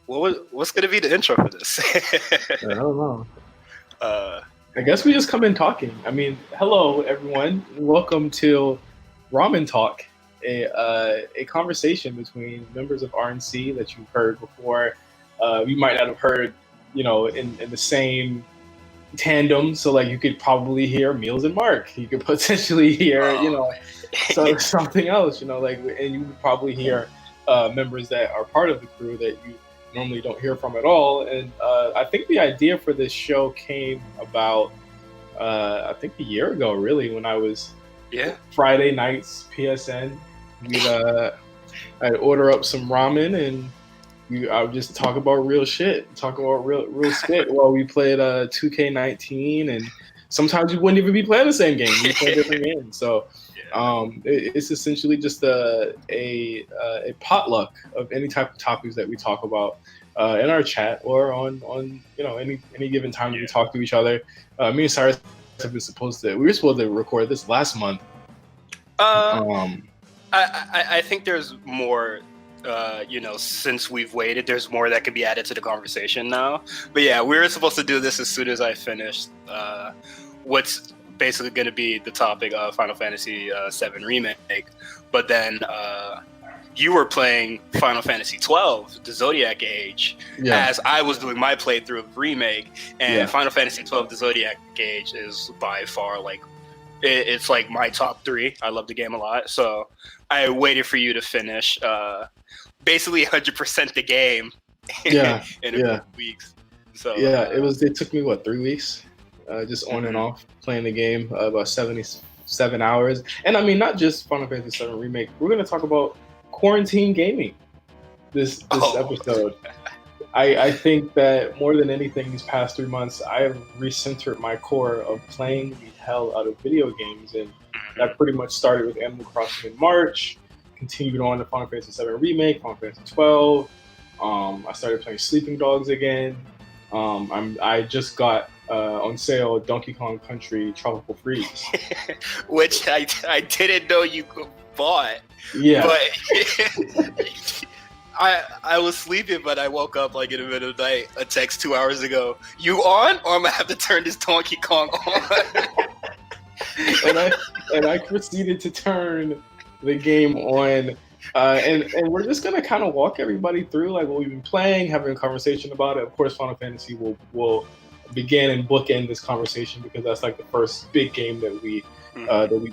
what's gonna be the intro for this? I don't know. uh, I guess we just come in talking. I mean, hello everyone. Welcome to Ramen Talk, a conversation between members of RNC that you've heard before. You might not have heard, in the same tandem. So like you could probably hear Meals and Mark. You could potentially hear, something else. And you would probably hear members that are part of the crew that you normally don't hear from at all. And I think the idea for this show came about, I think a year ago, really, when I was Friday nights PSN. I'd order up some ramen and I would just talk about real shit, talk about real shit while we played 2K19, and sometimes you wouldn't even be playing the same game. You play different games. So it's essentially just a potluck of any type of topics that we talk about in our chat or on any given time that we talk to each other. Me and Cyrus we were supposed to record this last month. I think there's more. Since we've waited, there's more that could be added to the conversation now. But yeah, we were supposed to do this as soon as I finished what's basically going to be the topic of Final Fantasy VII Remake. But then you were playing Final Fantasy XII, the Zodiac Age, as I was doing my playthrough of Remake. And Final Fantasy XII, the Zodiac Age is by far it's like my top 3. I love the game a lot. So I waited for you to finish basically 100% the game in a few weeks. So it took me 3 weeks just on and off playing the game, about 77 hours. And I mean, not just Final Fantasy VII Remake. We're going to talk about quarantine gaming this episode. I think that more than anything these past 3 months, I have recentered my core of playing the hell out of video games. And that pretty much started with Animal Crossing in March, continued on to Final Fantasy VII Remake, Final Fantasy XII. I started playing Sleeping Dogs again. I just got on sale Donkey Kong Country Tropical Freeze. Which I didn't know you bought. Yeah. But I was sleeping, but I woke up in the middle of the night. A text 2 hours ago. You on? Or I'm going to have to turn this Donkey Kong on. and I proceeded to turn the game on. And we're just going to kind of walk everybody through what we've been playing, having a conversation about it. Of course, Final Fantasy will begin and bookend this conversation because that's the first big game that we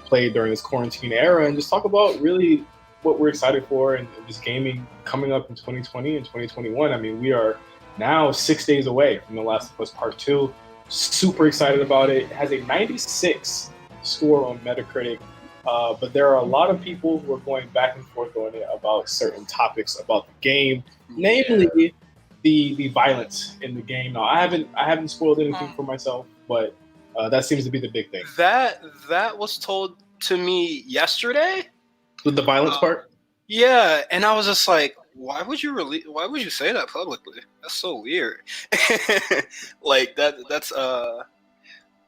played during this quarantine era, and just talk about really what we're excited for and just gaming coming up in 2020 and 2021. I mean, we are now 6 days away from The Last of Us Part 2. Super excited about it. It has a 96 score on Metacritic, but there are a lot of people who are going back and forth on it about certain topics about the game, namely the violence in the game. Now, I haven't spoiled anything for myself, but that seems to be the big thing. That was told to me yesterday. With the violence part? Yeah, and I was just like, why would you say that publicly? That's so weird. That's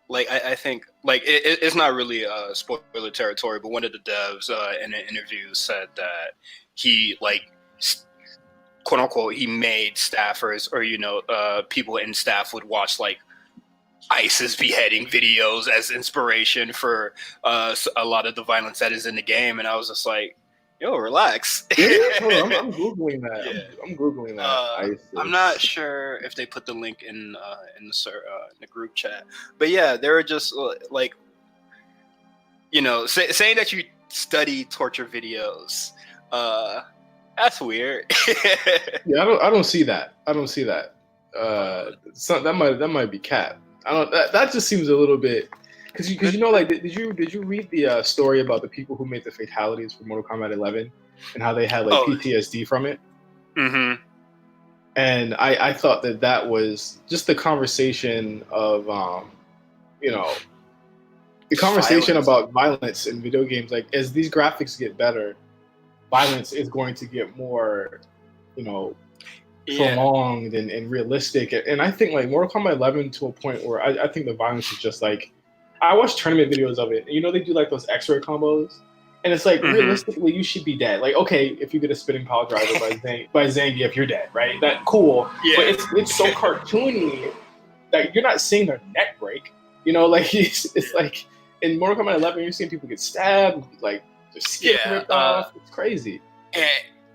I think it's not really spoiler territory, but one of the devs in an interview said that he quote unquote he made staffers or people in staff would watch ISIS beheading videos as inspiration for a lot of the violence that is in the game, and I was just like, yo, relax. I'm Googling that. Yeah. I'm Googling that. I'm not sure if they put the link in the group chat, but yeah, they were just saying that you study torture videos. That's weird. Yeah, I don't see that. That might be cap. I don't. That just seems a little bit because did you read the story about the people who made the fatalities for Mortal Kombat 11 and how they had PTSD from it? Mm-hmm. And I thought that was just the conversation of the conversation about violence in video games. As these graphics get better, violence is going to get more prolonged and realistic, and I think Mortal Kombat 11 to a point where I think the violence is just I watch tournament videos of it, and they do those X-ray combos, And it's like, realistically, you should be dead. Like, okay, if you get a spinning pile driver by Zangief, you're dead, right? That cool. Yeah. But it's so cartoony that you're not seeing their neck break. You know, like it's like in Mortal Kombat 11, you're seeing people get stabbed, like their skin ripped off. It's crazy.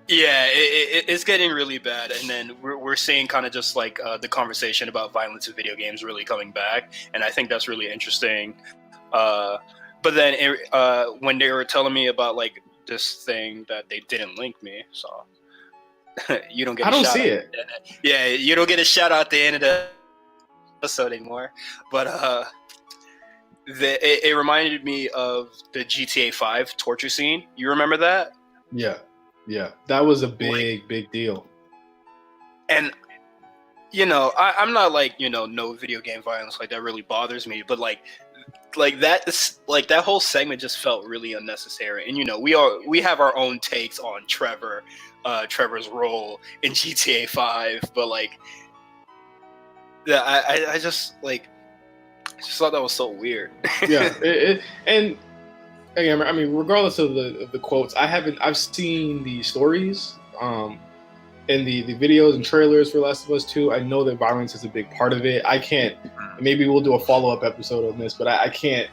It's getting really bad, and then we're seeing kind of just like the conversation about violence in video games really coming back, and I think that's really interesting. But then when they were telling me about like this thing that they didn't link me, so you don't get. I don't see it. Yeah, you don't get a shout out at the end of the episode anymore. But it reminded me of the GTA 5 torture scene. You remember that? Yeah, that was a big deal. And you know, I'm not like, you know, no video game violence like that really bothers me, but like that whole segment just felt really unnecessary. And you know, we have our own takes on Trevor's role in GTA 5, but like I just thought that was so weird. Yeah, and again, I mean, regardless of the quotes, I've seen the stories, and the videos and trailers for Last of Us 2. I know that violence is a big part of it. I can't. Maybe we'll do a follow-up episode on this, but I can't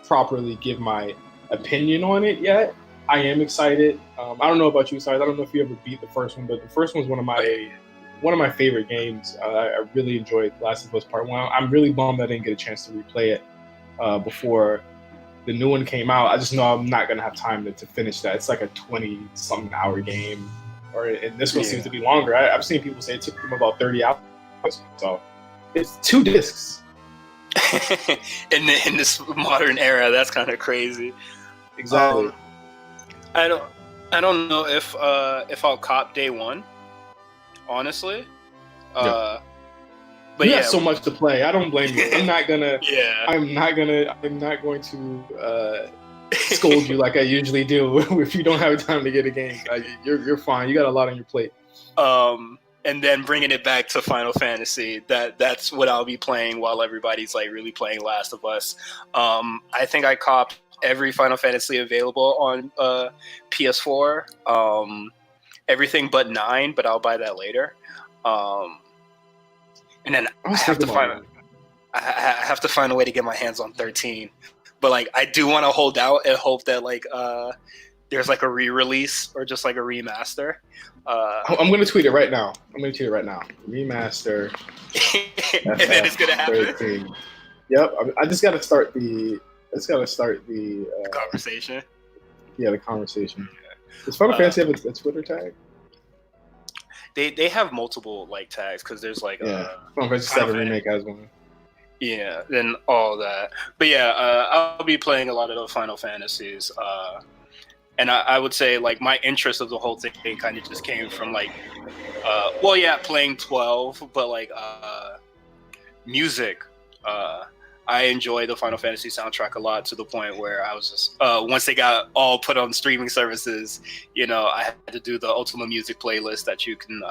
properly give my opinion on it yet. I am excited. I don't know about you, Cyrus. I don't know if you ever beat the first one, but the first one's one of my favorite games. I really enjoyed Last of Us Part 1. I'm really bummed I didn't get a chance to replay it before the new one came out. I just know I'm not going to have time to finish that. It's like a 20-something hour game. And this one seems to be longer. I've seen people say it took them about 30 hours. So it's 2 discs. in this modern era, that's kind of crazy. Exactly. I don't know if I'll cop day one, honestly. But you have so much to play. I don't blame you. I'm not going to scold you like I usually do if you don't have time to get a game. You're fine. You got a lot on your plate. And then bringing it back to Final Fantasy, that's what I'll be playing while everybody's like really playing Last of Us. I think I copped every Final Fantasy available on PS4. Everything but 9, but I'll buy that later. And then I have to find a way to get my hands on 13. But like, I do want to hold out and hope that like there's like a re-release or just like a remaster. I'm gonna tweet it right now. Remaster. And then it's gonna happen. 13. Yep. I just gotta start the conversation. Yeah, the conversation. Does Final Fantasy have a Twitter tag? They have multiple like tags because there's like Final Fantasy VII Remake has one. Yeah, then all that. But yeah, I'll be playing a lot of those Final Fantasies. And I would say like my interest of the whole thing kind of just came from like, playing 12, but like music. I enjoy the Final Fantasy soundtrack a lot to the point where I was just, once they got all put on streaming services, you know, I had to do the Ultima Music playlist that you can,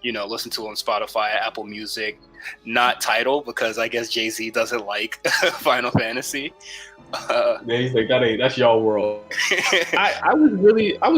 listen to on Spotify, Apple Music, not Tidal, because I guess Jay-Z doesn't like Final Fantasy. Yeah, he's like, that's y'all world. I was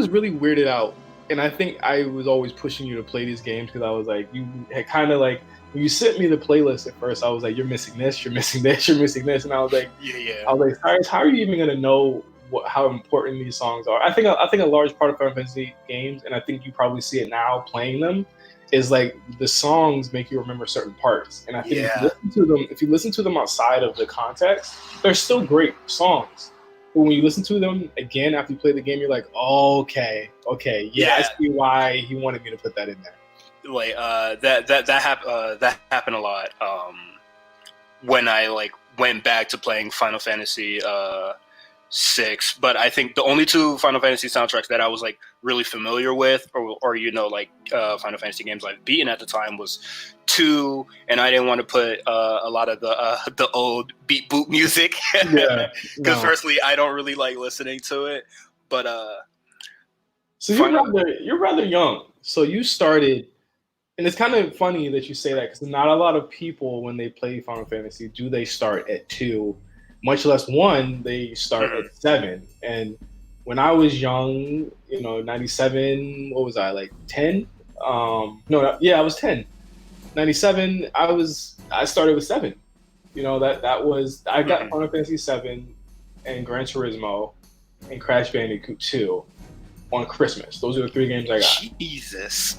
really weirded out, and I think I was always pushing you to play these games because I was like, you had kind of like, when you sent me the playlist at first, I was like, you're missing this, you're missing this, you're missing this, and I was like, I was like, Cyrus, how are you even gonna know how important these songs are? I think a large part of Final Fantasy games, and I think you probably see it now playing them, is like the songs make you remember certain parts, and I think if you listen to them outside of the context, they're still great songs. But when you listen to them again after you play the game, you're like, oh, okay, I see why he wanted me to put that in there. Like that happened a lot when I like went back to playing Final Fantasy 6, but I think the only 2 Final Fantasy soundtracks that I was like really familiar with, or Final Fantasy games I've beaten at the time was 2, and I didn't want to put a lot of the old beat boot music because firstly I don't really like listening to it, but so you're rather young, so you started. And it's kind of funny that you say that because not a lot of people, when they play Final Fantasy, do they start at 2, much less 1, they start at 7. And when I was young, 97, what was I, like 10? No, yeah, I was 10. 97, I started with 7. That was, I got Final Fantasy 7 and Gran Turismo and Crash Bandicoot 2 on Christmas. Those are the 3 games I got. Jesus.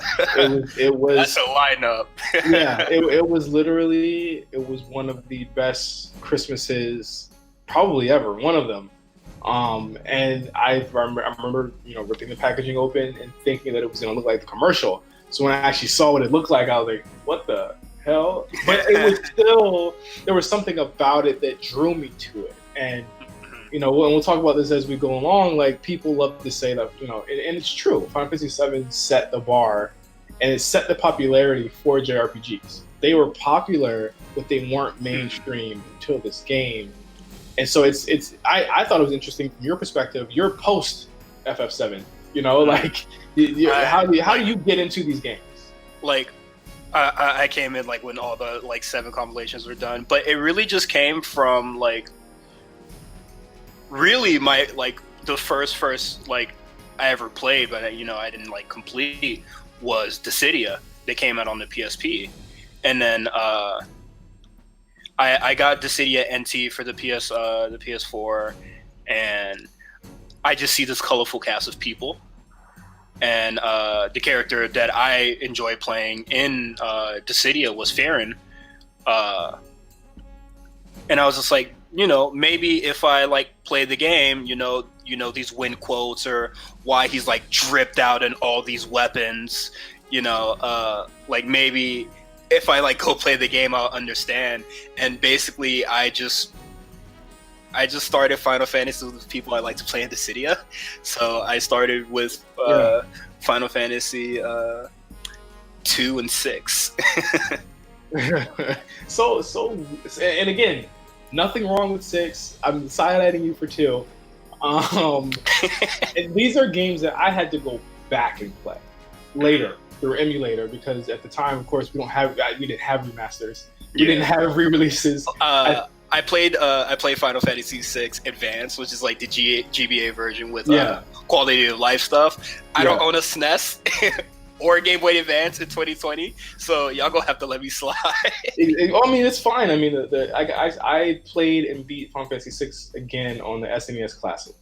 It was That's a lineup. yeah, it was literally, it was one of the best Christmases probably ever, one of them. And I remember, ripping the packaging open and thinking that it was going to look like the commercial. So when I actually saw what it looked like, I was like, what the hell? But it was still, there was something about it that drew me to it. And, and we'll talk about this as we go along, like, people love to say that, and it's true, Final Fantasy VII set the bar, and it set the popularity for JRPGs. They were popular, but they weren't mainstream until this game. And so I thought it was interesting from your perspective. You're post FF7, like, how do you get into these games? Like, I came in like when all the like 7 compilations were done, but it really just came from like, really my like the first like I ever played, but I didn't like complete, was Dissidia. They came out on the PSP, and then I got Dissidia NT for the PS4, and I just see this colorful cast of people, and the character that I enjoy playing in Dissidia was Farron, and I was just like, maybe if I like play the game, these win quotes, or why he's like dripped out in all these weapons, like maybe if I like go play the game, I'll understand. And basically, I just started Final Fantasy with people I like to play in Dissidia. So I started with Final Fantasy 2 and 6. So, and again, nothing wrong with 6. I'm side-eyeing you for 2. And these are games that I had to go back and play later through emulator, because at the time, of course, we didn't have remasters. We didn't have re-releases. I played Final Fantasy VI Advance, which is like the GBA version with quality of life stuff. I don't own a SNES or a Game Boy Advance in 2020, so y'all gonna have to let me slide. I mean, it's fine. I mean, I played and beat Final Fantasy VI again on the SNES Classic.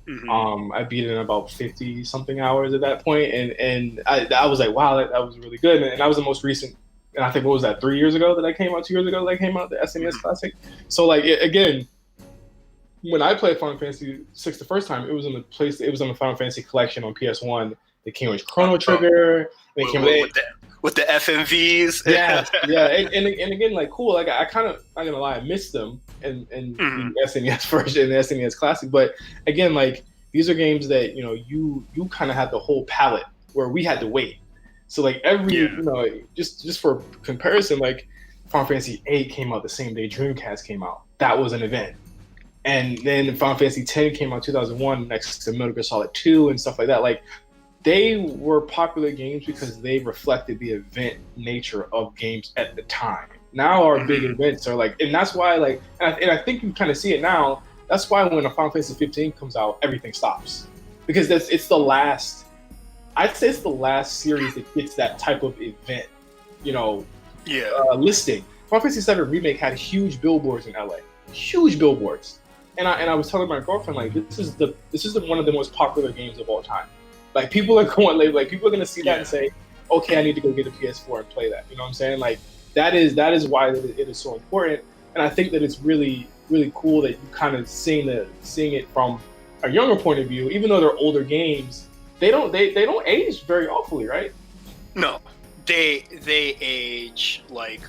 Mm-hmm. I beat it in about 50 something hours at that point, and I was like, wow, that was really good. And that was the most recent. And I think, what was that, 3 years ago that I came out? 2 years ago that I came out, the SNES Classic. So like, again, when I played Final Fantasy VI the first time, it was on the Final Fantasy Collection on PS1. They came with Chrono Trigger. They came with the FMVs. Yeah. And again, like, cool. Like, I kind of, not gonna lie, I missed them in the SNES version, the SNES Classic. But again, like, these are games that you kind of had the whole palette where we had to wait. So like just for comparison, like Final Fantasy VIII came out the same day Dreamcast came out. That was an event. And then Final Fantasy X came out 2001 next to Metal Gear Solid 2 and stuff like that. Like, they were popular games because they reflected the event nature of games at the time. Now our big events are like, and that's why, like, and I think you kind of see it now. That's why when a Final Fantasy 15 comes out, everything stops, because it's the last. I'd say it's the last series that gets that type of event, listing. Final Fantasy VII Remake had huge billboards in LA, huge billboards, and I was telling my girlfriend, like, this is one of the most popular games of all time. Like, people are going to see that and say, okay, I need to go get a PS4 and play that. You know what I'm saying? Like, that is why it is so important, and I think that it's really, really cool that you kind of seeing it from a younger point of view, even though they're older games. They don't age very awfully, right? No, they age like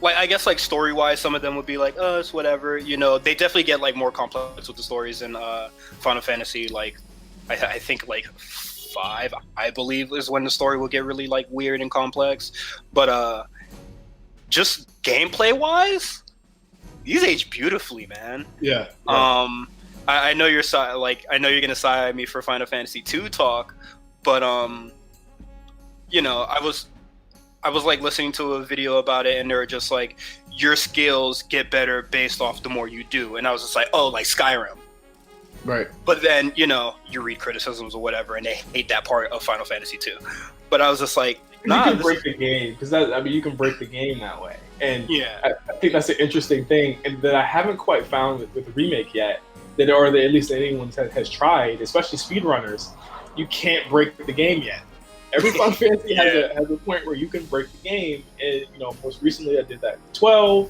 I guess, like, story wise, some of them would be like, oh, it's whatever. They definitely get like more complex with the stories in Final Fantasy. Like, I think like 5, I believe, is when the story will get really like weird and complex. But just gameplay wise, these age beautifully, man. Yeah. Right. I know you're I know you're gonna side me for Final Fantasy 2 talk, but I was like listening to a video about it, and they were just like, your skills get better based off the more you do, and I was just like, oh, like Skyrim. Right. But then, you know, you read criticisms or whatever, and they hate that part of Final Fantasy 2. But I was just like, nah, you can break the game because you can break the game that way, and yeah, I think that's an interesting thing, and that I haven't quite found with the remake yet. That or that at least anyone has tried, especially speedrunners, you can't break the game yet. Every Final Fantasy has a point where you can break the game, and you know, most recently I did that in 12.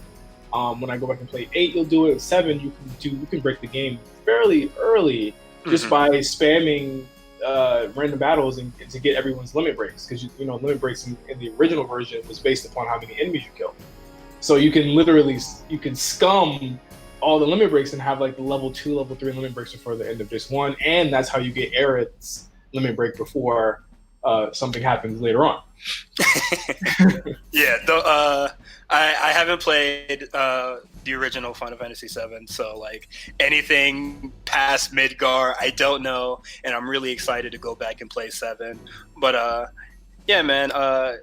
When I go back and play 8, you'll do it. 7, you can break the game fairly early just by spamming random battles and to get everyone's limit breaks, because you know limit breaks in the original version was based upon how many enemies you kill. So you can scum all the limit breaks and have like the level 2, level 3 limit breaks before the end of just one, and that's how you get Aerith's limit break before something happens later on. Yeah, though I haven't played the original Final Fantasy VII, so like anything past Midgar, I don't know, and I'm really excited to go back and play 7. But yeah, man, I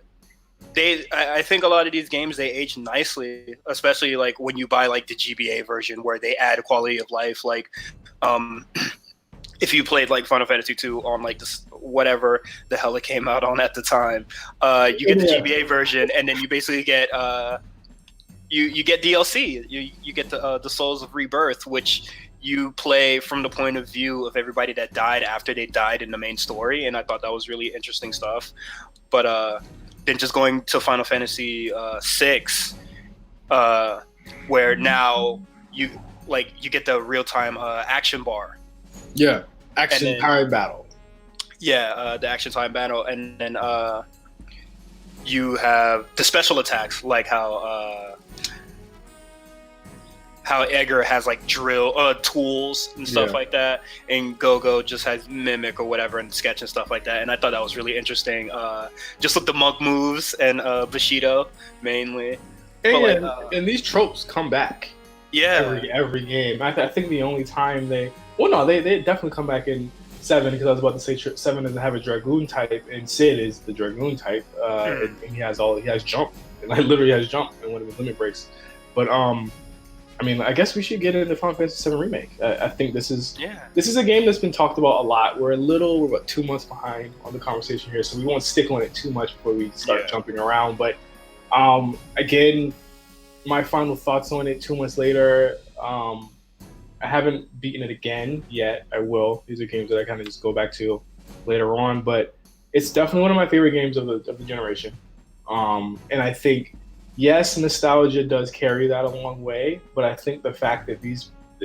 think a lot of these games, they age nicely, especially like when you buy like the GBA version where they add quality of life, like if you played like Final Fantasy 2 on like this whatever the hell it came out on at the time, you get the GBA version, and then you basically get you get DLC. You get the Souls of Rebirth, which you play from the point of view of everybody that died after they died in the main story, and I thought that was really interesting stuff. But then just going to Final Fantasy 6, where now you get the real time action bar. Yeah, action time battle. Yeah, the action time battle, and then you have the special attacks, like how Edgar has like drill tools and stuff like that, and Go-Go just has mimic or whatever and sketch and stuff like that. And I thought that was really interesting. Just with the monk moves and Bushido mainly. And, and these tropes come back. Yeah, every game. I think the only time they definitely come back in 7, because I was about to say 7 doesn't have a Dragoon type, and Sid is the Dragoon type, and he has jump, and I literally has jump in one of his limit breaks. But I mean, I guess we should get into Final Fantasy VII Remake. I think this is a game that's been talked about a lot. We're about 2 months behind on the conversation here, so we won't stick on it too much before we start jumping around. But again, my final thoughts on it 2 months later. I haven't beaten it again yet. I will. These are games that I kind of just go back to later on, but it's definitely one of my favorite games of the generation. And I think, yes, nostalgia does carry that a long way, but I think the fact that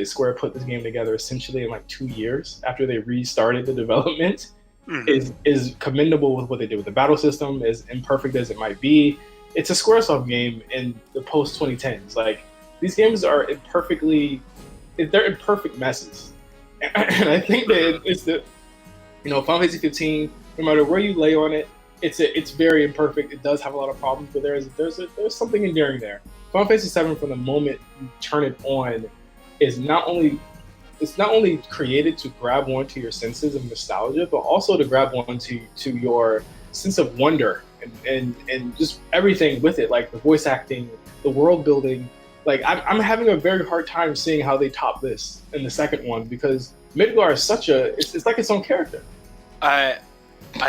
Square put this game together essentially in like 2 years after they restarted the development is commendable with what they did with the battle system, as imperfect as it might be. It's a Squaresoft game in the post 2010s. Like, these games are they're imperfect messes. And I think that it's Final Fantasy 15, no matter where you lay on it, it's very imperfect. It does have a lot of problems, but there's something endearing there. Final Fantasy 7, from the moment you turn it on, is not only created to grab onto your senses of nostalgia, but also to grab onto your sense of wonder and just everything with it, like the voice acting, the world building. Like, I'm having a very hard time seeing how they top this in the second one, because Midgar is it's like its own character. I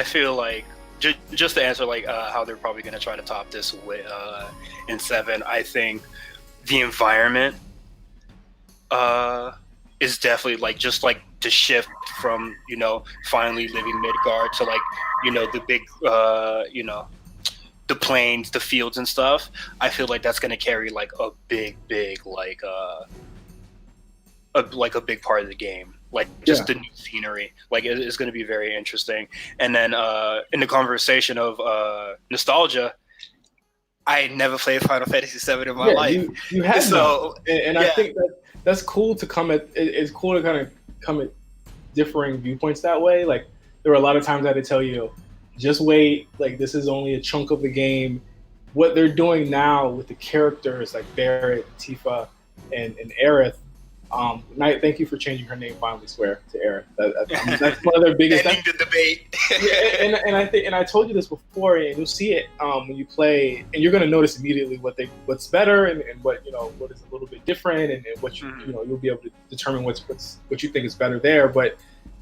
feel like, just to answer like how they're probably going to try to top this with in 7, I think the environment is definitely like just like the shift from finally living Midgar to like the big the plains, the fields and stuff. I feel like that's going to carry like a big like a big part of the game. Like just the new scenery, like it's going to be very interesting. And then in the conversation of nostalgia, I never played Final Fantasy VII in my life. You have and I think that's cool to come at. It's cool to kind of come at differing viewpoints that way. Like, there were a lot of times I had to tell you, just wait. Like, this is only a chunk of the game. What they're doing now with the characters like Barrett, Tifa, and Aerith, Knight, thank you for changing her name finally. Swear to Aaron. That's one of their biggest. Ending the debate. Yeah, and I think, and I told you this before, and you'll see it when you play, and you're going to notice immediately what's better and what what is a little bit different, and what you'll be able to determine what you think is better there. But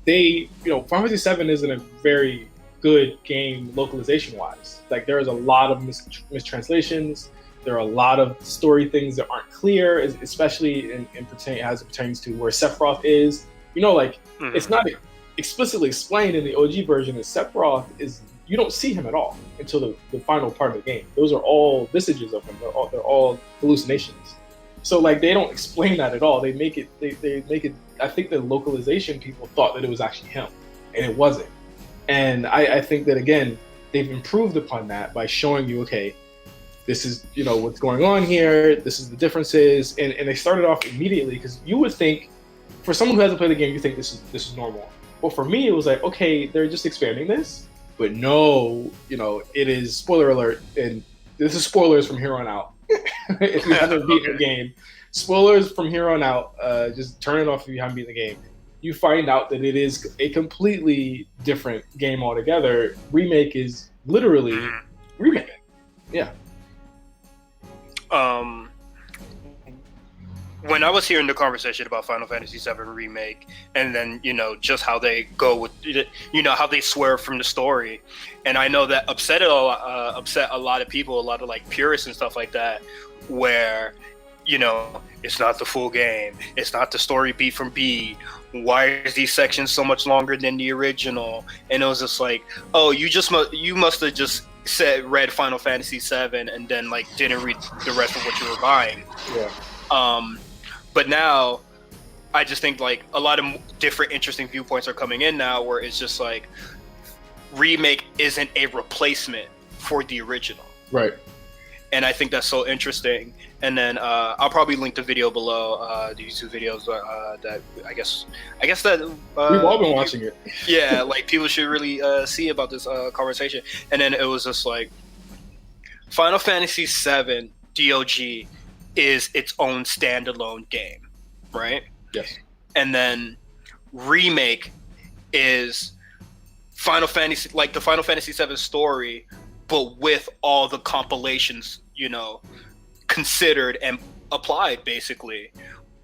they, Final Fantasy VII isn't a very good game localization wise. Like there is a lot of mistranslations. There are a lot of story things that aren't clear, especially as it pertains to where Sephiroth is. It's not explicitly explained in the OG version that Sephiroth is. You don't see him at all until the final part of the game. Those are all visages of him. They're all hallucinations. So they don't explain that at all. They make it. They make it. I think the localization people thought that it was actually him, and it wasn't. And I think that again, they've improved upon that by showing you, okay, this is what's going on here. This is the differences, and they started off immediately because you would think, for someone who hasn't played the game, you think this is normal. Well, for me, it was like, okay, they're just expanding this, but no, it is spoiler alert, and this is spoilers from here on out. If you haven't beaten the game, spoilers from here on out. Just turn it off if you haven't beaten the game. You find out that it is a completely different game altogether. Remake is literally remake. Yeah. When I was hearing the conversation about Final Fantasy VII Remake, and then just how they go with how they swerve from the story, and I know that upset a lot of people, a lot of purists and stuff like that, where it's not the full game, it's not the story beat from beat. Why is these sections so much longer than the original? And it was just oh, you must have just read Final Fantasy VII and then didn't read the rest of what you were buying. Yeah. But now I just think a lot of different interesting viewpoints are coming in now, where it's just Remake isn't a replacement for the original. Right. And I think that's so interesting. And then I'll probably link the video below, the YouTube videos that I guess that we've all been watching it. Yeah, people should really see about this conversation. And then it was just Final Fantasy VII DOG is its own standalone game, right? Yes. And then Remake is Final Fantasy, the Final Fantasy VII story, but with all the compilations, considered and applied, basically.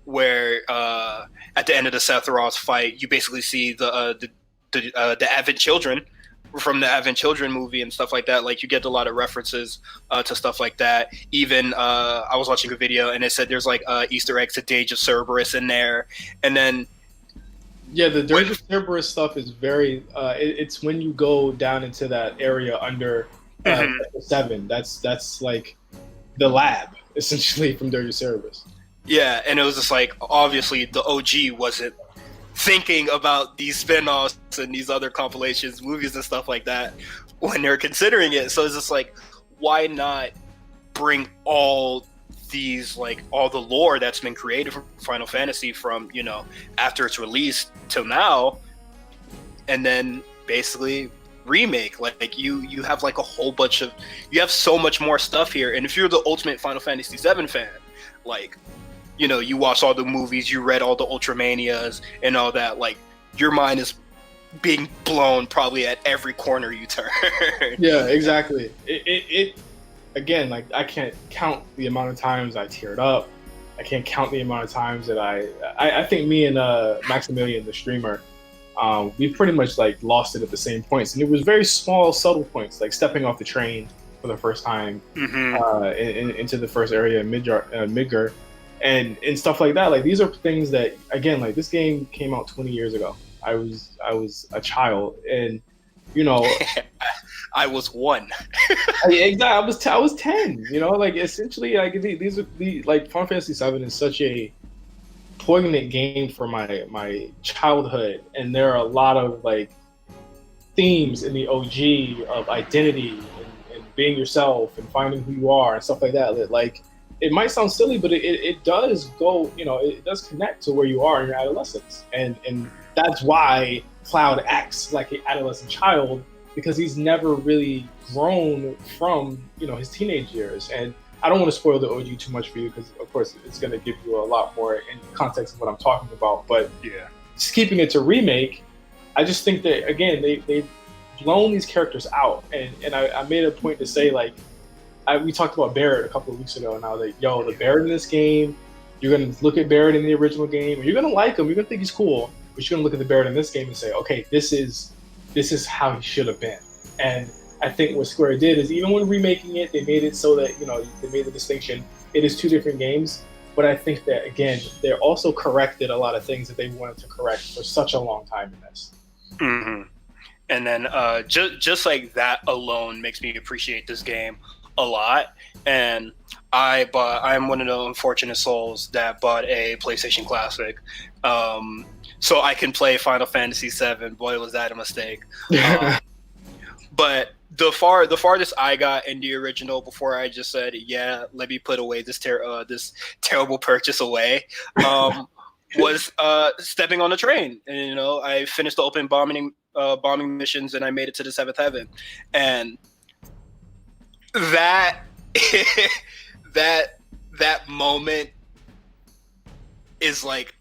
Where at the end of the Sephiroth fight, you basically see the Advent Children from the Advent Children movie and stuff like that. You get a lot of references to stuff like that. Even I was watching a video and it said there's Easter eggs to Dirge of Cerberus in there, and then the Dirge of Cerberus stuff is very. It's when you go down into that area under 7. That's the lab essentially from Dirge of Cerberus. Yeah, and it was just obviously the OG wasn't thinking about these spin-offs and these other compilations, movies and stuff like that when they're considering it. So it's just why not bring all these all the lore that's been created for Final Fantasy from after its release till now, and then basically remake. You have a whole bunch of, you have so much more stuff here. And if you're the ultimate Final Fantasy VII fan, you watch all the movies, you read all the Ultramanias and all that, your mind is being blown probably at every corner you turn. Yeah, exactly. It again, I can't count the amount of times I teared up. I can't count the amount of times that I think me and Maximilian, the streamer, we pretty much lost it at the same points, and it was very small, subtle points, stepping off the train for the first time into the first area in Midgar, and stuff like that. These are things that, again, this game came out 20 years ago. I was a child, and I was 1. Exactly. I was 10. Essentially, these are the Final Fantasy VII is such a poignant game for my childhood, and there are a lot of themes in the OG of identity and being yourself and finding who you are and stuff like that. It might sound silly, but it does go, it does connect to where you are in your adolescence, and that's why Cloud acts like an adolescent child, because he's never really grown from his teenage years. And I don't want to spoil the OG too much for you because, of course, it's going to give you a lot more in context of what I'm talking about. But Yeah. just keeping it to remake, I just think that, again, they've blown these characters out. And I made a point to say, like, we talked about Barrett a couple of weeks ago, and I was like, yo, the Barrett in this game, you're going to look at Barrett in the original game, and you're going to like him, you're going to think he's cool, but you're going to look at the Barrett in this game and say, okay, this is how he should have been. And I think what Square did is, even when remaking it, they made it so that, they made the distinction. It is two different games, but I think that, again, they also corrected a lot of things that they wanted to correct for such a long time in this. Mm-hmm. And then just like that alone makes me appreciate this game a lot. And I'm one of the unfortunate souls that bought a PlayStation Classic, so I can play Final Fantasy VII. Boy, was that a mistake! But the farthest I got in the original before I just said, yeah, let me put away this terrible purchase away, was stepping on a train. And I finished the open bombing missions, and I made it to the seventh heaven, and that that moment is like,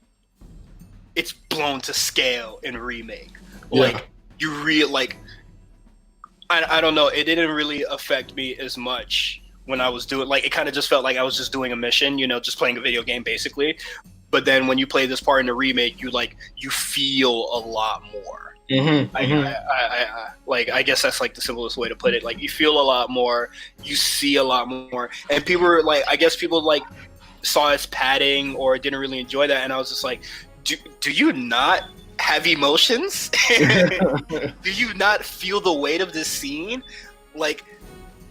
it's blown to scale in remake. Yeah. Like, you I don't know, it didn't really affect me as much when I was doing, like, it kind of just felt like I was just doing a mission, just playing a video game basically. But then when you play this part in the remake, you feel a lot more. Mm-hmm, I guess that's like the simplest way to put it. Like, you feel a lot more, you see a lot more, and people were like, I guess people like saw as padding or didn't really enjoy that, and I was just like, do you not have emotions? Do you not feel the weight of this scene? Like,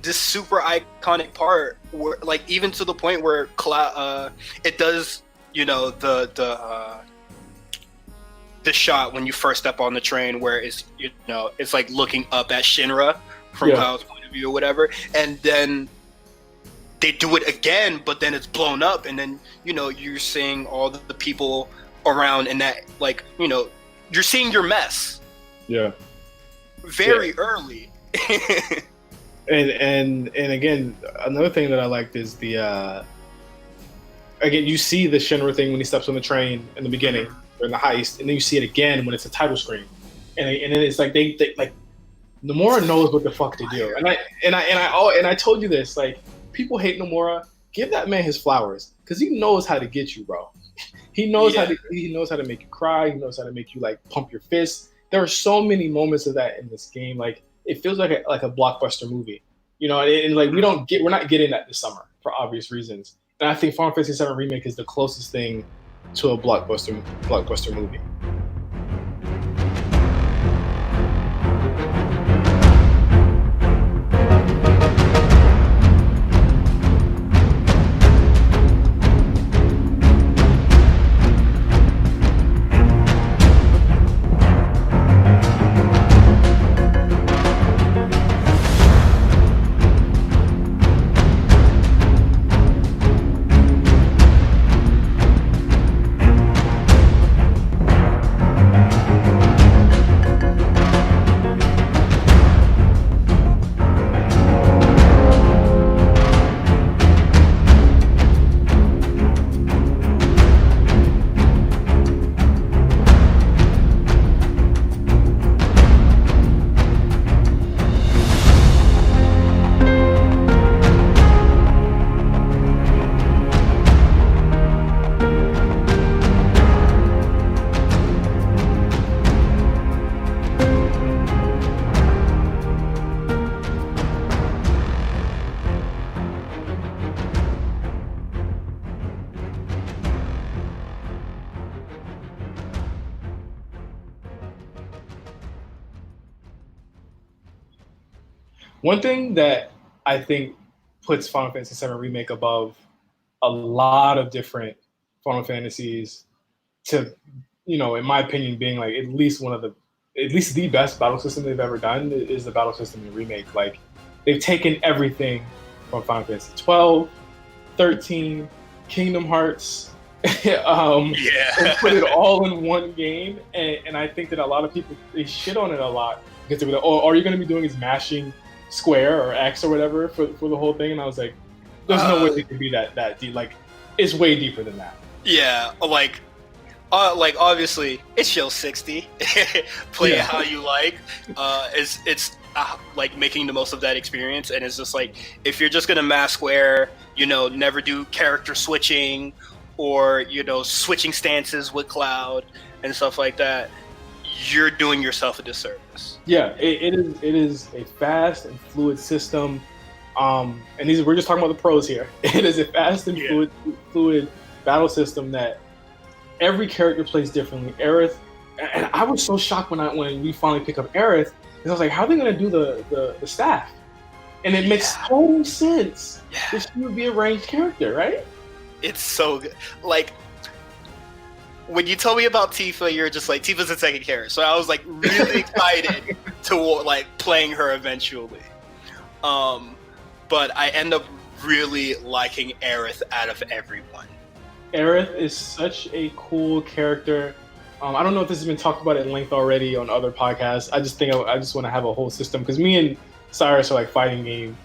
this super iconic part, where, like, even to the point where it does, the shot when you first step on the train, where it's it's like looking up at Shinra from Cloud's point of view or whatever, and then they do it again, but then it's blown up, and then you're seeing all the people around, and that, like, you're seeing your mess very early. and again, another thing that I liked is the again, you see the Shinra thing when he steps on the train in the beginning or in the heist, and then you see it again when it's a title screen, and then it's like they like, Nomura knows what the fuck to do. And I told you this, like, people hate Nomura, give that man his flowers, because he knows how to get you, bro. He knows how to make you cry. He knows how to make you, like, pump your fists. There are so many moments of that in this game. Like, it feels like a blockbuster movie, and like, we're not getting that this summer for obvious reasons. And I think Final Fantasy VII Remake is the closest thing to a blockbuster movie. One thing that I think puts Final Fantasy VII Remake above a lot of different Final Fantasies to, in my opinion, being like at least the best battle system they've ever done is the battle system in Remake. Like, they've taken everything from Final Fantasy 12, 13, Kingdom Hearts, and put it all in one game. And I think that a lot of people, they shit on it a lot because they were like, oh, all you're going to be doing is mashing square or X or whatever for the whole thing. And I was like, There's no way it could be that deep. Like, it's way deeper than that. Yeah, like obviously it's show 60. Play it how you like. It's like making the most of that experience, and it's just like, if you're just gonna mask wear, never do character switching, or switching stances with Cloud and stuff like that, you're doing yourself a disservice. Yeah, it is a fast and fluid system. And we're just talking about the pros here. It is a fast and fluid battle system that every character plays differently. Aerith, and I was so shocked when we finally pick up Aerith, because I was like, how are they going to do the staff? And it makes total sense that she would be a ranged character, right? It's so good. Like, when you told me about Tifa, you're just like, Tifa's a second character. So I was like really excited to like playing her eventually. But I end up really liking Aerith out of everyone. Aerith is such a cool character. I don't know if this has been talked about at length already on other podcasts. I just think I just want to have a whole system, because me and Cyrus are like fighting game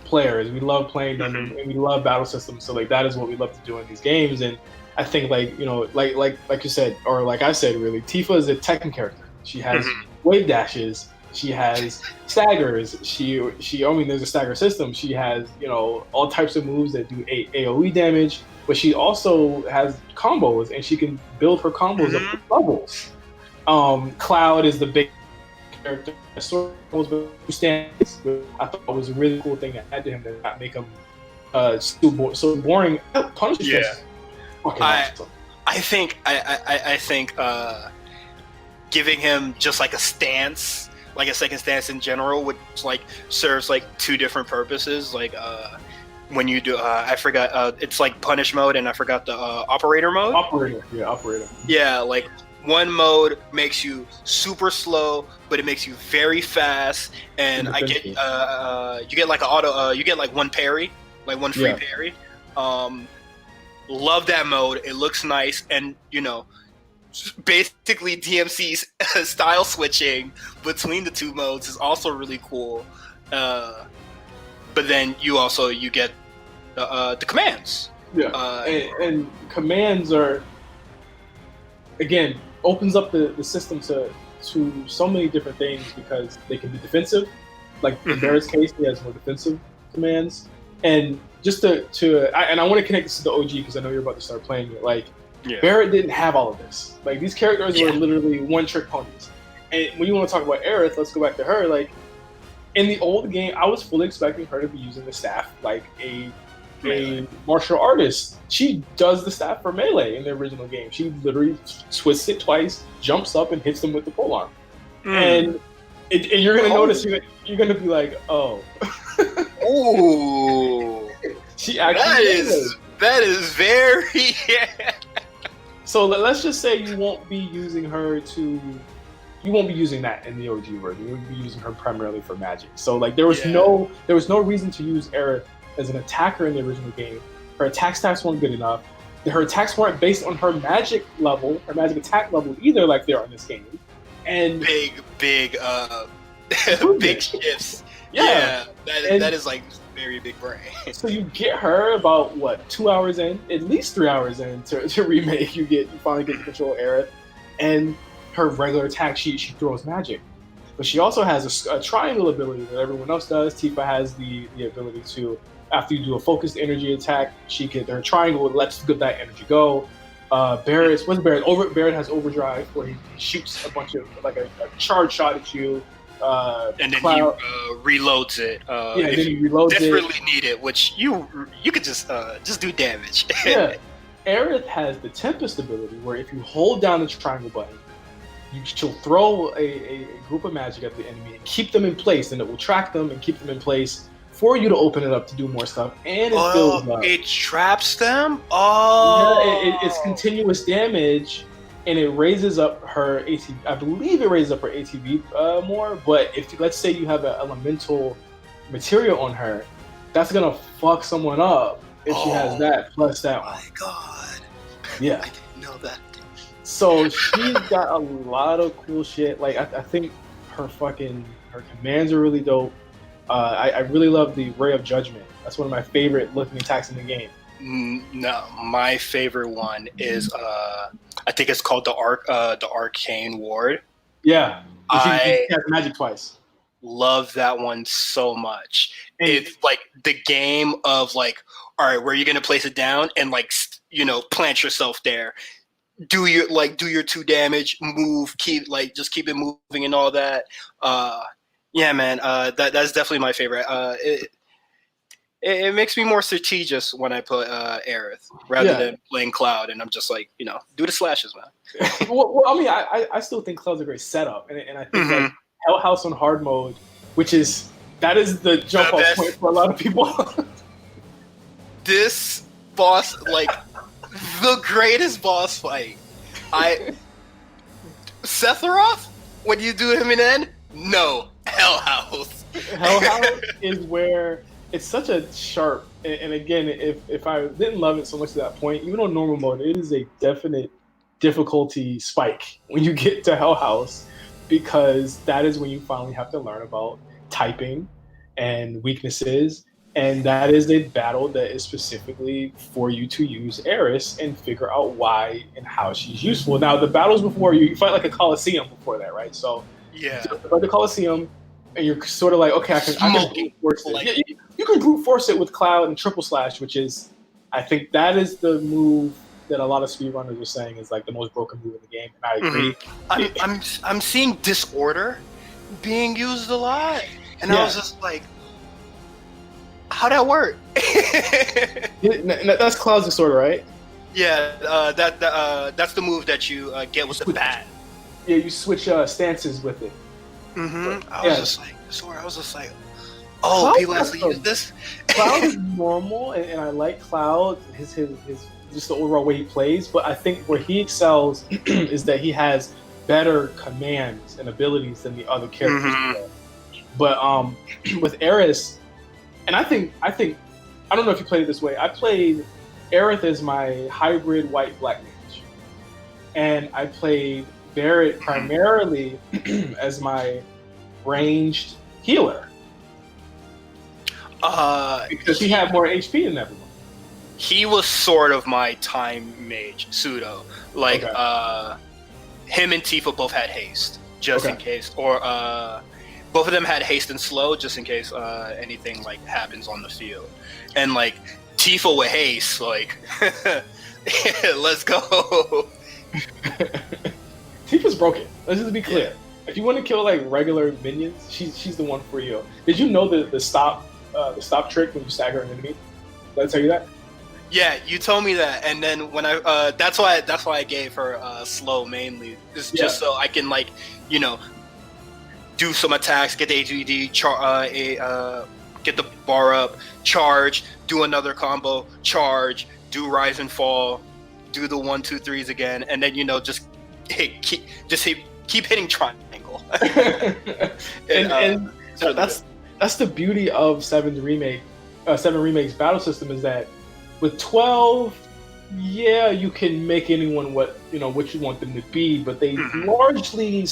players. We love playing them, and we love battle systems. So like, that is what we love to do in these games. And I think like you said, or like I said, really, Tifa is a Tekken character. She has wave dashes. She has staggers. There's a stagger system. She has, all types of moves that do AoE damage, but she also has combos, and she can build her combos up to levels. Cloud is the big character. Sort of stands. I thought it was a really cool thing to add to him, to not make him so boring. Punish awesome. I think giving him just like a stance, like a second stance in general, which like serves like two different purposes. Like when you do, I forgot, it's like punish mode, and I forgot the operator mode. Operator. Yeah, like one mode makes you super slow, but it makes you very fast, and you get like an auto, you get like one parry, like one free parry. Love that mode. It looks nice, and basically DMC's style switching between the two modes is also really cool. But then you get the commands. And commands are, again, opens up the system to so many different things, because they can be defensive. Like in Barrett's case, he has more defensive commands. And just I want to connect this to the OG, because I know you're about to start playing it. Like, Barrett didn't have all of this. Like, these characters were literally one-trick ponies. And when you want to talk about Aerith, let's go back to her. Like, in the old game, I was fully expecting her to be using the staff like a martial artist. She does the staff for melee in the original game. She literally twists it twice, jumps up, and hits them with the polearm. And you're going to notice, you're going to be like, oh. Ooh. She actually that is very... So let's just say you won't be using that in the OG version. You would be using her primarily for magic. So like, there was no reason to use Aerith as an attacker in the original game. Her attack stats weren't good enough. Her attacks weren't based on her magic level, her magic attack level either, like they are in this game. And big shifts. That is like very big brain. So you get her about 2 hours in, at least 3 hours in to remake. You finally get to control Aerith, and her regular attack, she throws magic, but she also has a triangle ability that everyone else does. Tifa has the ability to, after you do a focused energy attack, her triangle lets that energy go. Barrett has overdrive, where he shoots a bunch of like a charge shot at you. And then he reloads it. Then he reloads it. Desperately need it, which you could just do damage. Aerith has the Tempest ability, where if you hold down the triangle button, she'll throw a group of magic at the enemy and keep them in place, and it will track them and keep them in place for you to open it up to do more stuff. And it builds up. It traps them? It's continuous damage. And it raises up her ATV. I believe it raises up her ATV more. But if, let's say, you have an elemental material on her, that's gonna fuck someone up if she has that plus that. Oh my god! Yeah, I didn't know that. So she's got a lot of cool shit. Like I think her commands are really dope. I really love the Ray of Judgment. That's one of my favorite looking attacks in the game. No, my favorite one is I think it's called the Arcane Ward. Yeah, I has magic twice. Love that one so much. And it's like the game of like, all right, where are you gonna place it down and like plant yourself there. Do your 2 damage, move, keep it moving and all that. Yeah, man, that's definitely my favorite. It makes me more strategious when I put Aerith rather than playing Cloud, and I'm just like, do the slashes, man. well, I mean, I still think Cloud's a great setup, and I think like Hell House on hard mode, that is the jump off point for a lot of people. This boss, like the greatest boss fight. Sephiroth, when you do him in end, no, Hell House. Hell House is where it's such a sharp, and again, if I didn't love it so much at that point, even on normal mode, it is a definite difficulty spike when you get to Hell House, because that is when you finally have to learn about typing and weaknesses, and that is a battle that is specifically for you to use Eris and figure out why and how she's useful. Now, the battles before, you fight like a Coliseum before that, right? So yeah, so you fight the Coliseum, and you're sort of like, okay, I can brute force it. Yeah, you can brute force it with Cloud and Triple Slash, which is, I think that is the move that a lot of speedrunners are saying is like the most broken move in the game, and I agree. I'm seeing Disorder being used a lot, and I was just like, how'd that work? That's Cloud's Disorder, right? Yeah, that's the move that you get with the bat. Yeah, you switch stances with it. I was just like, Disorder. I was just like, oh, people actually use this. Cloud is normal, and I like Cloud. His just the overall way he plays, but I think where he excels is that he has better commands and abilities than the other characters. But with Eris, and I think I don't know if you played it this way. I played Aerith as my hybrid white-black mage, and I played Barrett primarily as my ranged healer because he had more HP than everyone. He was sort of my time mage pseudo. Like him and Tifa both had haste just in case, or both of them had haste and slow just in case anything like happens on the field. And like Tifa with haste, like let's go. Tifa's broken. Let's just be clear. If you want to kill like regular minions, she's the one for you. Did you know the stop trick when you stagger an enemy? Did I tell you that? Yeah, you told me that, and then when I that's why I gave her slow mainly. It's just so I can like do some attacks, get the HVD, get the bar up, charge, do another combo, charge, do rise and fall, do the 1, 2, 3s again, and then just keep hitting triangle. and that's the beauty of Seven Remake's battle system, is that with 12, you can make anyone what you want them to be, but they largely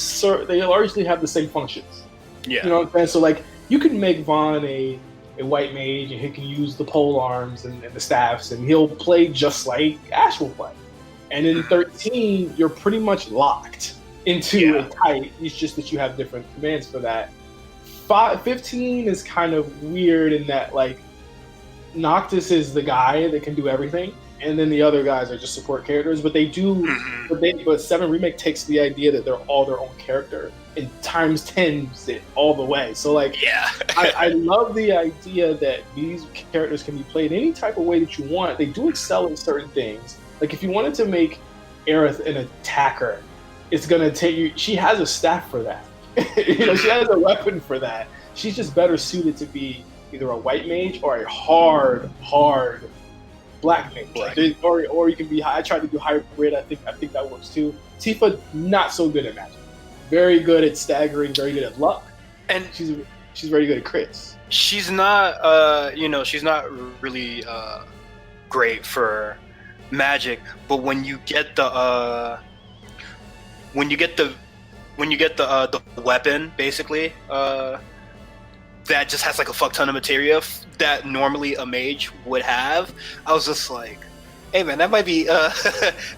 have the same functions. Yeah, you know what I'm saying? So like you can make Vaughn a white mage, and he can use the pole arms and the staffs, and he'll play just like Ash will play. And in 13, you're pretty much locked into a type. It's just that you have different commands for that. 15 is kind of weird in that like Noctis is the guy that can do everything, and then the other guys are just support characters. But they do, but 7 Remake takes the idea that they're all their own character and times 10s it all the way. So like, I love the idea that these characters can be played any type of way that you want. They do excel in certain things. Like if you wanted to make Aerith an attacker, it's gonna take you. She has a staff for that. She has a weapon for that. She's just better suited to be either a white mage or a hard black mage. Or you can be. I tried to do hybrid. I think that works too. Tifa not so good at magic. Very good at staggering. Very good at luck. And she's very good at crits. She's not. She's not really great for magic. But when you get the weapon, basically, that just has like a fuck ton of materia that normally a mage would have. I was just like, hey man, that might be that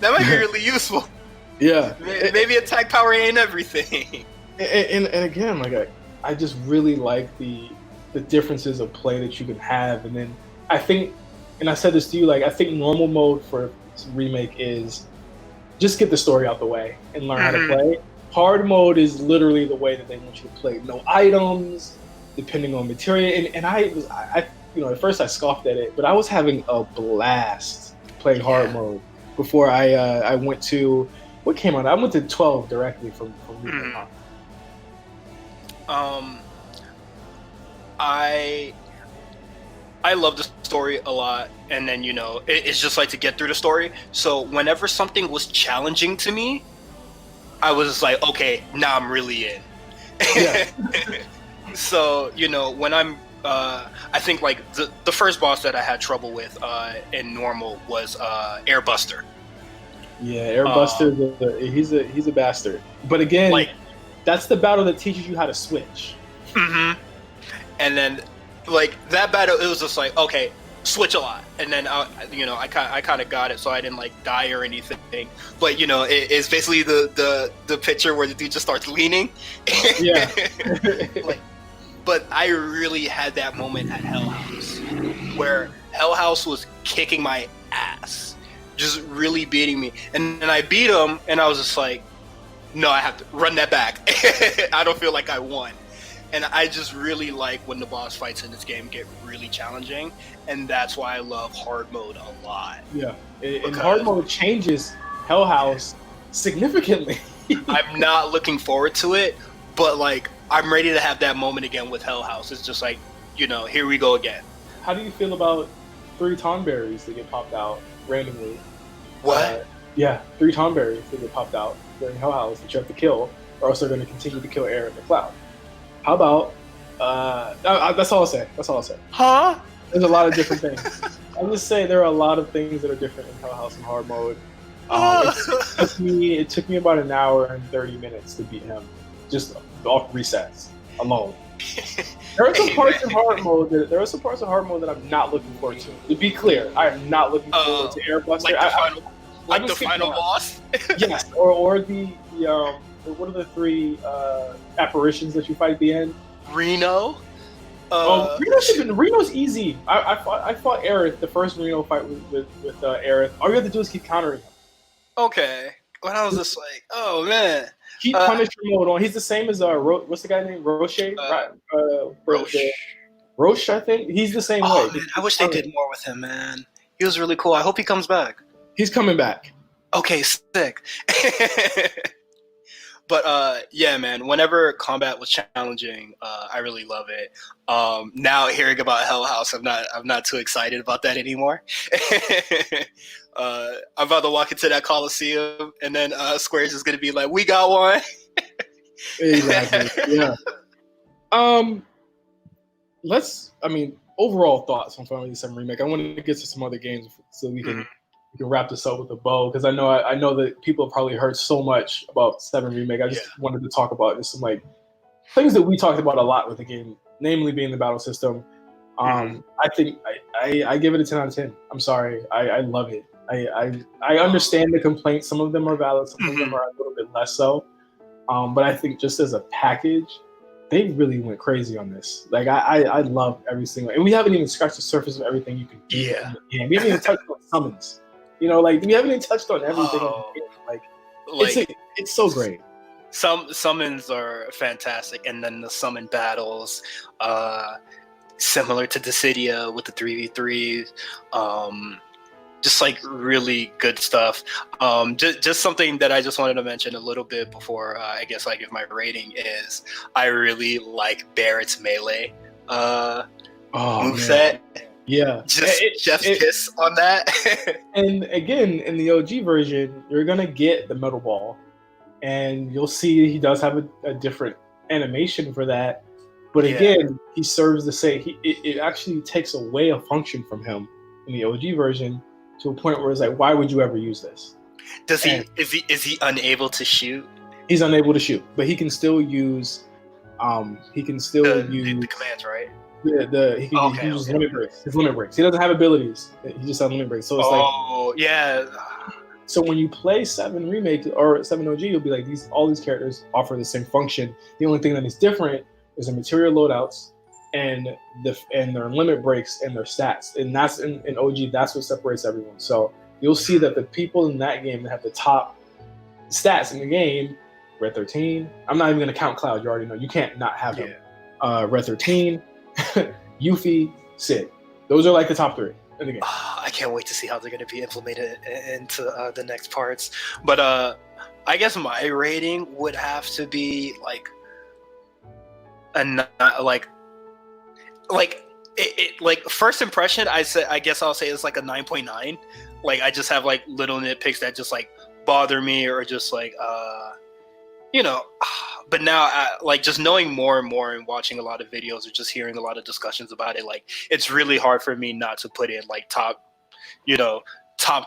might be really useful. Yeah, maybe attack power ain't everything. And again, like I just really like the differences of play that you can have. And then I think, and I said this to you, like I think normal mode for remake is just get the story out the way and learn how to play. Hard mode is literally the way that they want you to play. No items, depending on materia. And I at first I scoffed at it, but I was having a blast playing hard mode before I went to what came out. I went to 12 directly from remake. I love the story a lot, and then it's just like to get through the story. So whenever something was challenging to me, I was just like, okay, now I'm really in. Yeah. So when I'm I think like the first boss that I had trouble with in normal was Airbuster. Yeah, Airbuster, he's a bastard. But again, like, that's the battle that teaches you how to switch. And then like that battle, it was just like, okay, switch a lot. And then I kind of got it, so I didn't like die or anything. But it's basically the picture where the dude just starts leaning. Yeah. But I really had that moment at Hell House where Hell House was kicking my ass, just really beating me. And then I beat him, and I was just like, no, I have to run that back. I don't feel like I won. And I just really like when the boss fights in this game get really challenging, and that's why I love hard mode a lot. Yeah, and hard mode changes Hell House significantly. I'm not looking forward to it, but like I'm ready to have that moment again with Hell House. It's just like, here we go again. How do you feel about 3 Tonberries that get popped out randomly? What? 3 Tonberries that get popped out during Hell House that you have to kill, or else they're going to continue to kill Air in the cloud. How about, that's all I'll say. Huh? There's a lot of different things. I'll just say there are a lot of things that are different in Hell House and hard mode. It took me about an hour and 30 minutes to beat him, just off resets alone. There are some parts of hard mode that I'm not looking forward to. To be clear, I am not looking forward to Airbuster. Like the final boss? Yes, or the what are the 3 apparitions that you fight at the end? Reno? Reno's easy. I fought Aerith, the first Reno fight with Aerith. All you have to do is keep countering him. Okay. When I was just like, oh man. Keep Punisher mode on. He's the same as what's the guy named Roche? Roche, I think. He's the same way. Man, I wish they did more with him, man. He was really cool. I hope he comes back. He's coming back. Okay, sick. But yeah, man, whenever combat was challenging, I really love it. Now hearing about Hell House, I'm not too excited about that anymore. I'm about to walk into that Coliseum, and then Square's is gonna be like, "We got one." Exactly. Yeah. Overall thoughts on Final Fantasy VII Remake. I wanted to get to some other games so we can wrap this up with a bow, because I know that people have probably heard so much about 7 Remake. I just wanted to talk about just some like things that we talked about a lot with the game, namely being the battle system. I think I give it a 10 out of 10. I'm sorry, I love it. I understand the complaints. Some of them are valid, some of them are a little bit less so. But I think just as a package, they really went crazy on this. Like I love every single, and we haven't even scratched the surface of everything you can do. Yeah. We haven't even touched on summons. We haven't even touched on everything. It's so great. Some summons are fantastic, and then the summon battles, similar to Dissidia with the 3v3s, just like really good stuff. Just something that I just wanted to mention a little bit before I guess I give my rating is I really like Barrett's melee moveset. Yeah, Chef's kiss on that. And again, in the OG version, you're gonna get the metal ball, and you'll see he does have a different animation for that. But again, he serves the same. It actually takes away a function from him in the OG version to a point where it's like, why would you ever use this? Is he unable to shoot? He's unable to shoot, but he can still use He can still the use commands, right? he can use limit breaks. His limit breaks. He doesn't have abilities. He just has limit breaks. So it's yeah. So when you play 7 Remake or 7 OG, you'll be like, all these characters offer the same function. The only thing that is different is the material loadouts and their limit breaks and their stats. And that's in OG, that's what separates everyone. So you'll see that the people in that game that have the top stats in the game, Red 13. I'm not even gonna count Cloud. You already know you can't not have them. Red 13, Yuffie, Sid. Those are like the top 3 in the game. I can't wait to see how they're going to be implemented into the next parts. But I guess my rating would have to be like first impression. I guess I'll say it's like a 9.9. Like I just have like little nitpicks that just like bother me, or just like But now, like just knowing more and more and watching a lot of videos or just hearing a lot of discussions about it, like it's really hard for me not to put in like top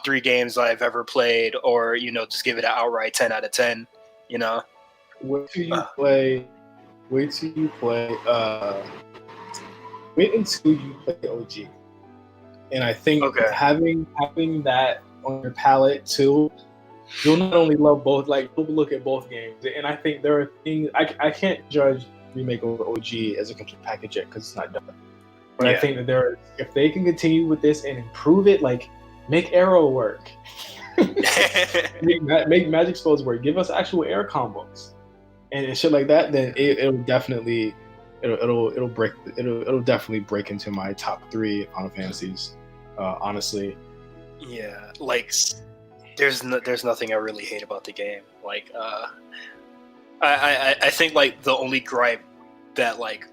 3 games I've ever played, or just give it an outright 10 out of 10. Wait till you play. Wait until you play OG. And I think having that on your palette too, you'll not only love both, like you'll look at both games. And I think there are things I can't judge Remake over OG as a complete package yet because it's not done. But I think that if they can continue with this and improve it, like make Arrow work, make Magic Spells work, give us actual air combos and shit like that, then it'll definitely definitely break into my top 3 Final Fantasies. Honestly, like there's nothing I really hate about the game. Like I think like the only gripe that like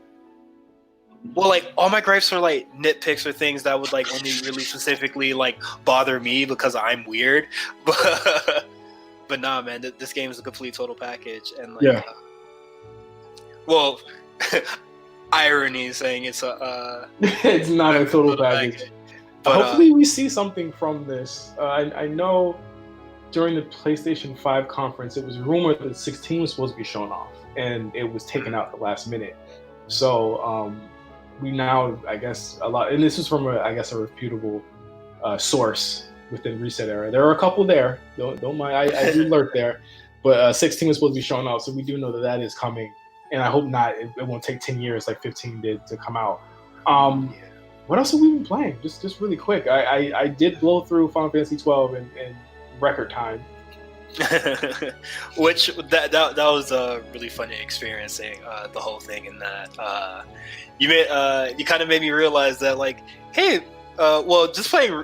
all my gripes are like nitpicks or things that would like only really specifically like bother me because I'm weird. But nah, man, this game is a complete total package. And like irony saying it's a it's not a total package. But hopefully we see something from this. I know during the PlayStation 5 conference, it was rumored that 16 was supposed to be shown off, and it was taken out at the last minute. So we now, I guess, and this is from a reputable source within Reset Era. There are a couple there. Don't mind, I do lurk there. But 16 was supposed to be shown off, so we do know that is coming. And I hope not. It won't take 10 years like 15 did to come out. What else have we been playing? Just really quick. I did blow through Final Fantasy 12 in record time. Which that was really funny experiencing the whole thing, and that you kind of made me realize that like, hey, just playing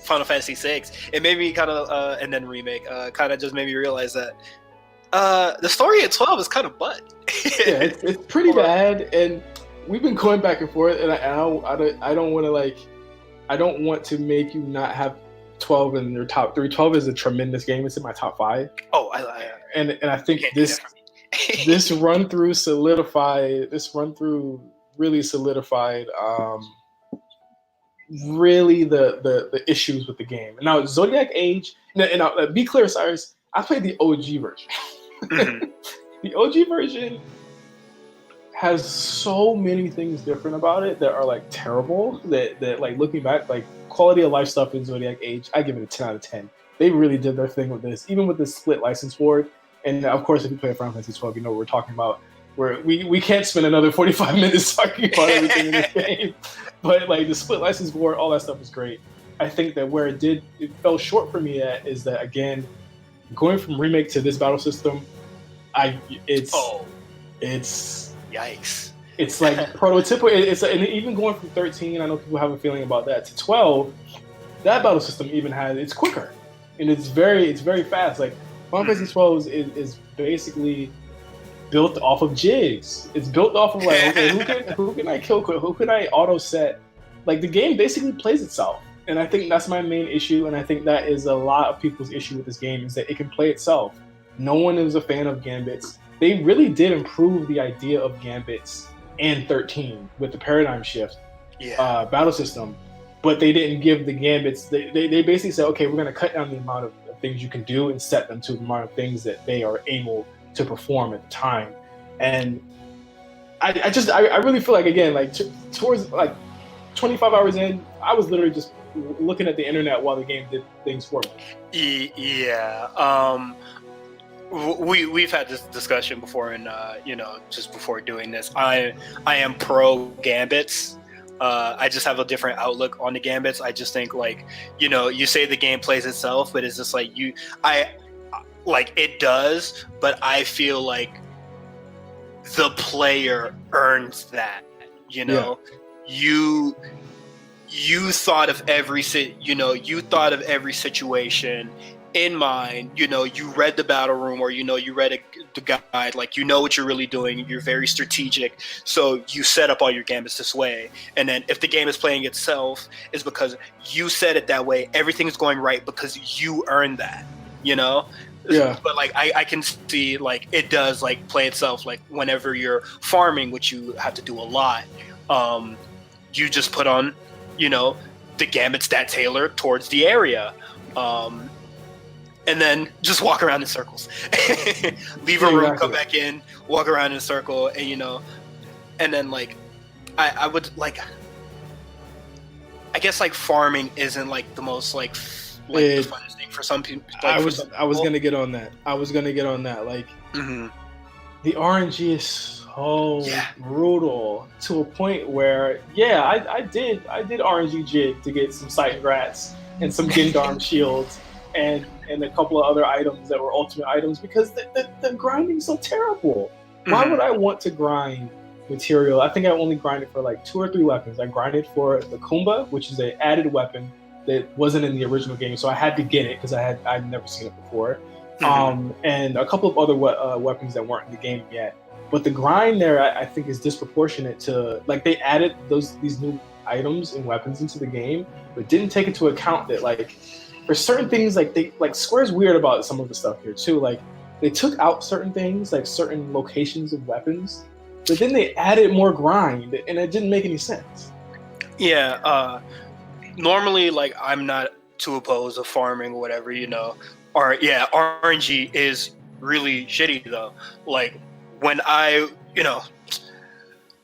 Final Fantasy VI, it made me kind of and then Remake kind of just made me realize that the story at 12 is kind of butt. It's pretty bad, and we've been going back and forth, and I don't want to make you not have 12 in your top 3. 12 is a tremendous game. It's in my top 5. Oh, and I think this run through really solidified really the issues with the game. And now Zodiac Age, and be clear, Cyrus, I played the OG version. Mm-hmm. The OG version has so many things different about it that are like terrible that like looking back, like quality of life stuff in Zodiac Age, I give it a 10 out of 10. They really did their thing with this, even with the split license board. And of course, if you play Final Fantasy 12, you know what we're talking about. Where we can't spend another 45 minutes talking about everything in this game. But like the split license board, all that stuff is great. I think that where it fell short for me at is that, again, going from Remake to this battle system, it's yikes. It's like prototypical. And even going from 13, I know people have a feeling about that, to 12, that battle system even it's quicker, and it's very fast. Like Final Fantasy 12 is basically built off of jigs. It's built off of like, okay, who can I kill quick? Who can I auto set? Like the game basically plays itself, and I think that's my main issue. And I think that is a lot of people's issue with this game, is that it can play itself. No one is a fan of gambits. They really did improve the idea of gambits in 13 with the paradigm shift battle system, but they didn't give the gambits. They basically said, okay, we're going to cut down the amount of things you can do and set them to the amount of things that they are able to perform at the time. And I really feel like, again, like towards like 25 hours in, I was literally just looking at the internet while the game did things for me. Yeah. We've had this discussion before, and just before doing this, I am pro gambits. I just have a different outlook on the gambits. I just think, like, you say the game plays itself, but it's just like it does, but I feel like the player earns that. Yeah. You thought of every situation in mind. You read the battle room, or you read the guide. Like, what you're really doing. You're very strategic, so you set up all your gambits this way. And then if the game is playing itself, is because you said it that way. Everything's going right because you earned that. Yeah. But like I can see, like, it does like play itself. Like, whenever you're farming, which you have to do a lot, you just put on the gambits that tailor towards the area, and then just walk around in circles. Leave a room, come back in, walk around in a circle, and and then like I would like, I guess, like, farming isn't like the most like the funnest thing for some people. I was gonna get on that. Like, the RNG is so brutal to a point where, I did RNG jig to get some sight grats and some Gendarm shields and a couple of other items that were ultimate items, because the grinding's so terrible. Why would I want to grind material? I think I only grinded for like 2 or 3 weapons. I grinded for the Kumba, which is an added weapon that wasn't in the original game, so I had to get it because I'd never seen it before. And a couple of other weapons that weren't in the game yet. But the grind there, I think, is disproportionate to, like, they added these new items and weapons into the game, but didn't take into account that, like, for certain things, like Square's weird about some of the stuff here too. Like, they took out certain things, like certain locations of weapons, but then they added more grind, and it didn't make any sense. Yeah. Normally, like, I'm not too opposed to farming or whatever, RNG is really shitty though. Like, when I,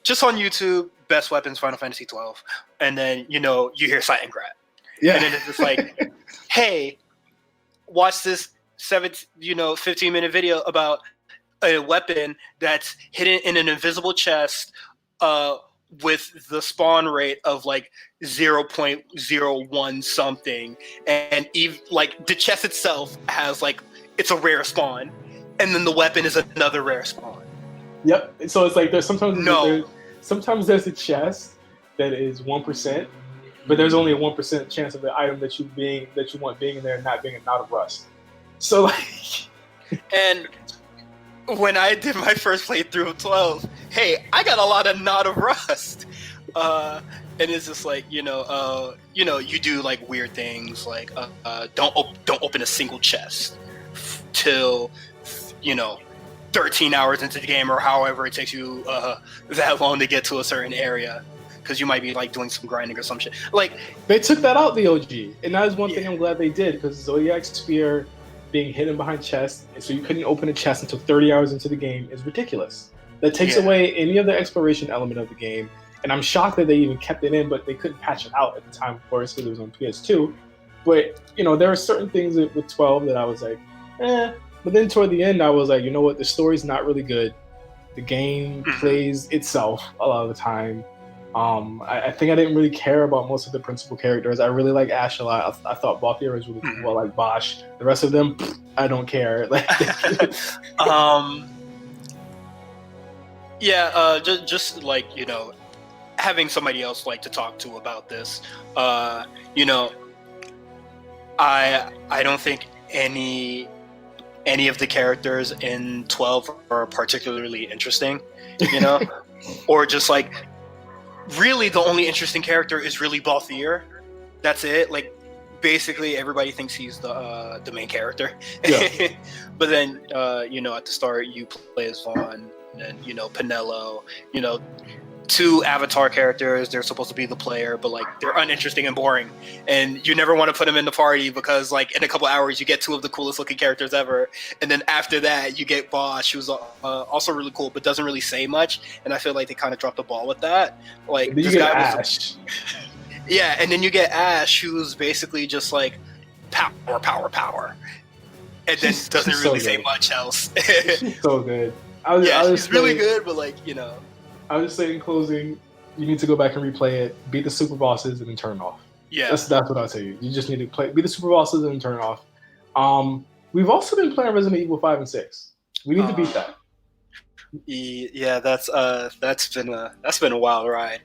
just on YouTube, best weapons, Final Fantasy 12, and then you hear Sight and Grat, and then it's just like, hey, watch this 15-minute video about a weapon that's hidden in an invisible chest, with the spawn rate of like 0.01 something, and even like the chest itself has like, it's a rare spawn, and then the weapon is another rare spawn. Yep. So it's like sometimes there's a chest that is 1%, but there's only a 1% chance of the item that you want being in there not being a knot of rust. So, like, and when I did my first playthrough of 12, hey, I got a lot of knot of rust. And it's just like, you do like weird things, like don't open a single chest till 13 hours into the game, or however it takes you that long to get to a certain area, because you might be like doing some grinding or some shit. Like, they took that out, the OG, and that is one thing I'm glad they did, because Zodiac's spear being hidden behind chests, and so you couldn't open a chest until 30 hours into the game, is ridiculous. That takes away any of the exploration element of the game, and I'm shocked that they even kept it in, but they couldn't patch it out at the time, of course, because it was on PS2. But there are certain things with 12 that I was like, but then toward the end, I was like, you know what? The story's not really good. The game plays itself a lot of the time. I think I didn't really care about most of the principal characters. I really like Ash a lot. I thought Balthier was really cool. I like Bosch. The rest of them, I don't care. Like, just like, having somebody else like to talk to about this. I don't think any of the characters in 12 are particularly interesting, or just like, really the only interesting character is really Balthier. That's it. Like, basically everybody thinks he's the main character. Yeah. But then at the start you play as Vaughn, and then Pinello, two avatar characters. They're supposed to be the player, but like they're uninteresting and boring, and you never want to put them in the party because like in a couple hours you get two of the coolest looking characters ever, and then after that you get Bosch, who's also really cool but doesn't really say much, and I feel like they kind of dropped the ball with that. Like this guy Ash. Yeah, and then you get Ash, who's basically just like power, and then doesn't really say much else. She's so good. She's really good, but like, you know. I would just say in closing, you need to go back and replay it, beat the super bosses, and then turn it off. Yeah, that's what I'll tell you. You just need to beat the super bosses and then turn it off. We've also been playing Resident Evil 5 and 6. We need to beat that. Yeah, that's been a wild ride.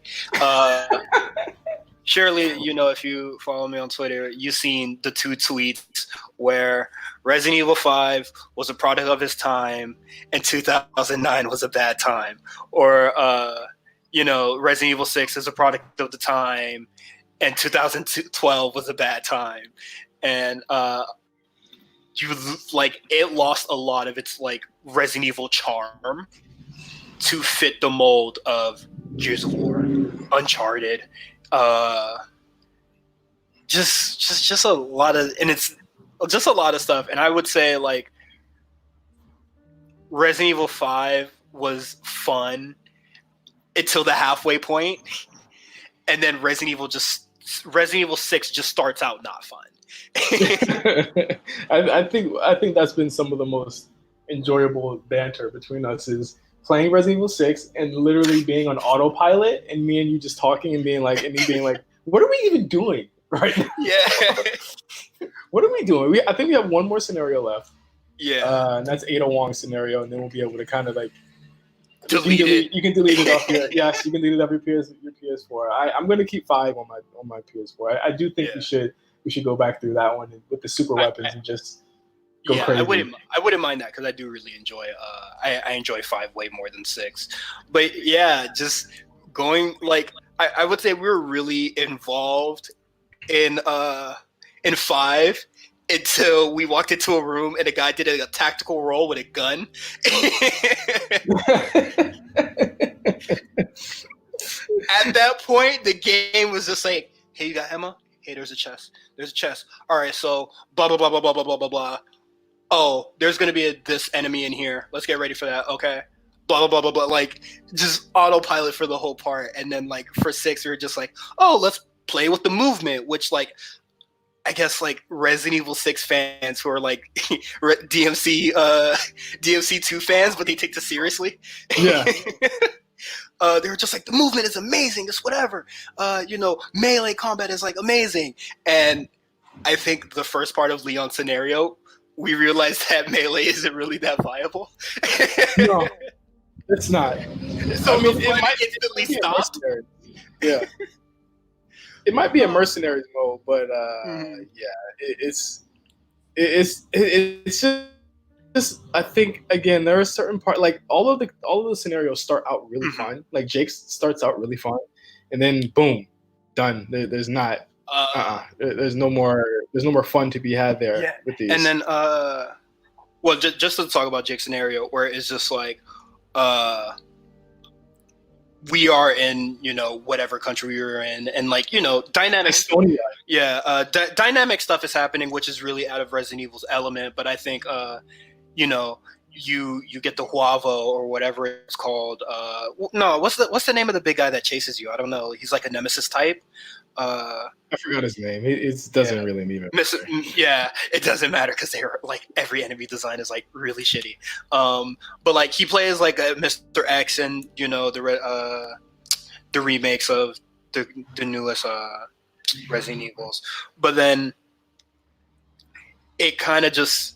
Surely, you know, if you follow me on Twitter, you've seen the two tweets where Resident Evil 5 was a product of its time and 2009 was a bad time. Or, you know, Resident Evil 6 is a product of the time and 2012 was a bad time. And it lost a lot of its, like, Resident Evil charm to fit the mold of Gears of War, Uncharted, just a lot of, and it's just a lot of stuff. And I would say like Resident Evil 5 was fun until the halfway point, and then Resident Evil 6 just starts out not fun. I think that's been some of the most enjoyable banter between us is playing Resident Evil 6 and literally being on autopilot, and me and you just talking and being like, what are we even doing right now? Yeah. What are we doing? I think we have one more scenario left. Yeah. And that's Ada Wong's scenario, and then we'll be able to kind of like delete it. You can delete it off your yes, you can delete it off your PS4. I'm going to keep 5 on my PS4. I do think we should go back through that one with the super weapons and just go crazy. I wouldn't mind that because I do really enjoy. I enjoy 5 way more than 6, but yeah, just going like I would say we were really involved in 5 until we walked into a room and a guy did a tactical roll with a gun. At that point, the game was just like, "Hey, you got ammo? Hey, there's a chest. There's a chest. All right, so blah blah blah blah blah blah blah blah blah. Oh, there's gonna be this enemy in here. Let's get ready for that. Okay. Blah blah blah blah blah. Like just autopilot for the whole part, and then like for 6, we were just like, oh, let's play with the movement, which like I guess like Resident Evil 6 fans who are like DMC 2 fans, but they take this seriously. Yeah. They were just like, the movement is amazing. It's whatever. Melee combat is like amazing. And I think the first part of Leon's scenario, we realized that melee isn't really that viable. No, it's not. So I mean, it might instantly stop. Yeah. It might be a mercenaries mode, but it's just I think again there are certain part like all of the scenarios start out really fun. Like Jake's starts out really fun, and then boom, done. There's not. There's no more fun to be had there with these. And then just to talk about Jake's scenario where it's just like we are in, whatever country we were in, and like, dynamic Estonia. Dynamic stuff is happening, which is really out of Resident Evil's element, but I think you get the Huavo or whatever it's called. What's the name of the big guy that chases you? I don't know. He's like a nemesis type. I forgot his name. It doesn't really even matter. Yeah, it doesn't matter because they're like every enemy design is like really shitty. But like he plays like a Mr. X and the remakes of the newest Resident Evils. But then it kind of just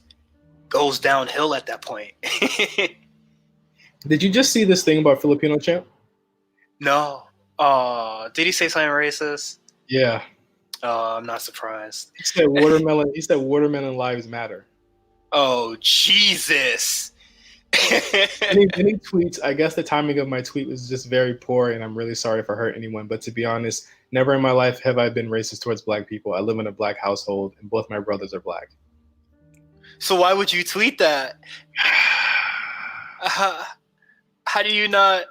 goes downhill at that point. Did you just see this thing about Filipino champ? No. Did he say something racist? Yeah. I'm not surprised. He said watermelon. He said watermelon lives matter. Oh Jesus! and he tweets. I guess the timing of my tweet was just very poor, and I'm really sorry if I hurt anyone. But to be honest, never in my life have I been racist towards black people. I live in a black household, and both my brothers are black. So why would you tweet that? How do you not?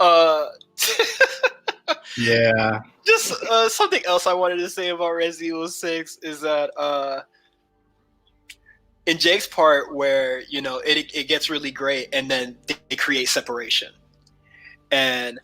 Uh, Yeah. just something else I wanted to say about Resident Evil 6 is that in Jake's part where it gets really great and then they create separation, and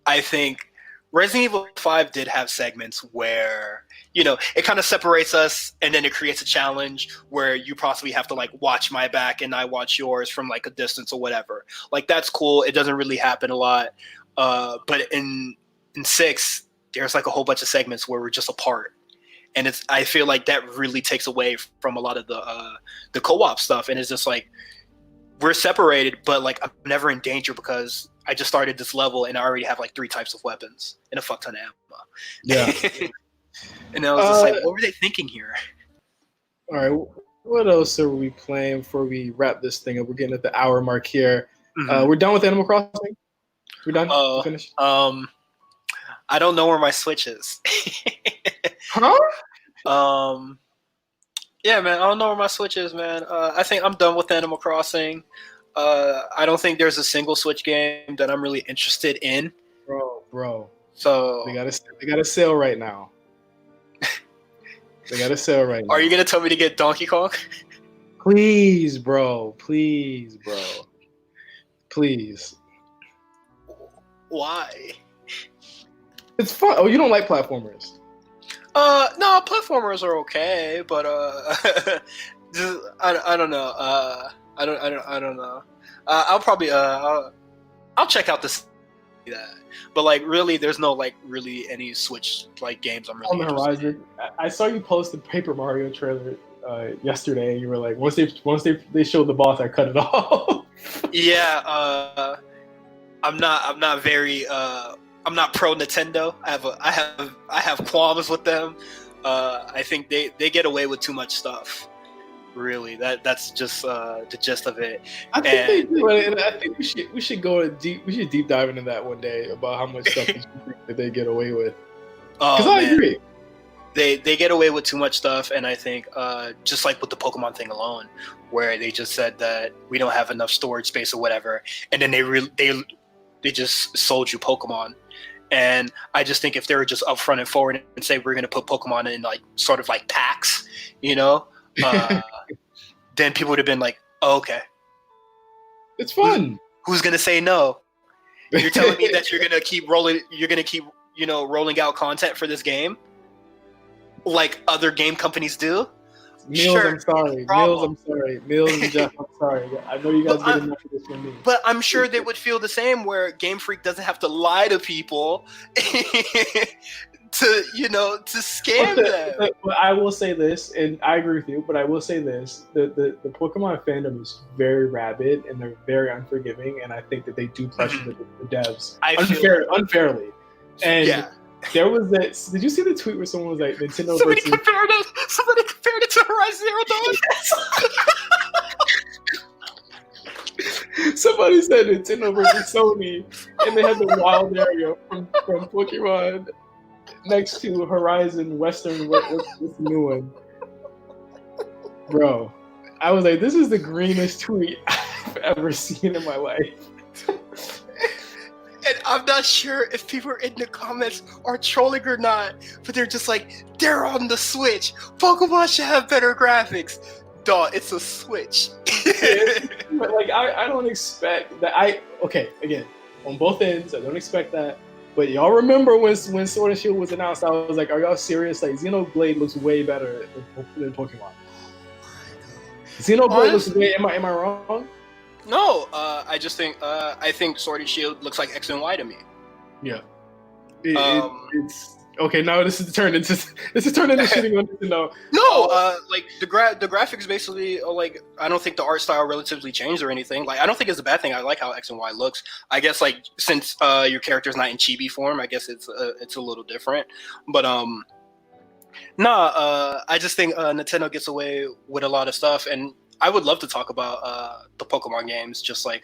I think Resident Evil 5 did have segments where it kind of separates us, and then it creates a challenge where you possibly have to like watch my back and I watch yours from like a distance or whatever. Like that's cool. It doesn't really happen a lot, but in 6 there's like a whole bunch of segments where we're just apart, and I feel like that really takes away from a lot of the co-op stuff, and it's just like we're separated, but like I'm never in danger because I just started this level and I already have like 3 types of weapons and a fuck ton of ammo. Yeah. And I was just like, what were they thinking here? All right. What else are we playing before we wrap this thing up? We're getting at the hour mark here. Mm-hmm. We're done with Animal Crossing? We're done? Finished? I don't know where my Switch is. Huh? Yeah, man, I don't know where my Switch is, man. I think I'm done with Animal Crossing. I don't think there's a single Switch game that I'm really interested in. Bro. So they got a sale right now. They got a sale right now. Are you gonna tell me to get Donkey Kong? Please, bro. Please. Why? It's fun. Oh, you don't like platformers? No, platformers are okay, but just, I don't know. I don't know. I'll probably I'll check out this that. But like really there's no like really any Switch like games I'm really on the horizon. I saw you post the Paper Mario trailer yesterday, and you were like, once they showed the boss, I cut it off. Yeah, I'm not very I'm not pro Nintendo. I have qualms with them. I think they get away with too much stuff. Really, that's just the gist of it. I think they do, and I think we should go deep. We should deep dive into that one day about how much stuff that they get away with. Because I agree, they get away with too much stuff, and I think just like with the Pokemon thing alone, where they just said that we don't have enough storage space or whatever, and then they just sold you Pokemon. And I just think if they were just upfront and forward and say we're going to put Pokemon in like sort of like packs, then people would have been like, oh, okay, it's fun. Who's going to say no? You're telling me that you're going to keep rolling out content for this game like other game companies do? Mills, sure, I'm sorry. Mills, I'm sorry. Mills and Jeff, I'm sorry. I know you guys get enough of this from me. But I'm sure they would feel the same where Game Freak doesn't have to lie to people to scam them. But I will say this, and I agree with you, but I will say this. The Pokemon fandom is very rabid and they're very unforgiving, and I think that they do pressure the devs unfairly. And yeah. There was that. Did you see the tweet where someone was like, "Nintendo"? Somebody compared it to Horizon Zero Dawn. Somebody said Nintendo versus Sony, and they had the wild area from Pokemon next to Horizon Western. What's the new one, bro? I was like, this is the greenest tweet I've ever seen in my life. And I'm not sure if people in the comments are trolling or not, but they're just like, they're on the Switch. Pokemon should have better graphics. Dog, it's a Switch. But like, I don't expect that. Again, on both ends, I don't expect that. But y'all remember when Sword and Shield was announced, I was like, are y'all serious? Like, Xenoblade looks way better than Pokemon. Xenoblade looks way, am I wrong? No, I just think I think Sword and Shield looks like X and Y to me. Yeah, it's okay. Now this is turned into shitting on Nintendo. No, like the graphics basically like I don't think the art style relatively changed or anything. Like I don't think it's a bad thing. I like how X and Y looks. I guess like since your character's not in chibi form, I guess it's a little different. But I just think Nintendo gets away with a lot of stuff and. I would love to talk about the Pokemon games, just like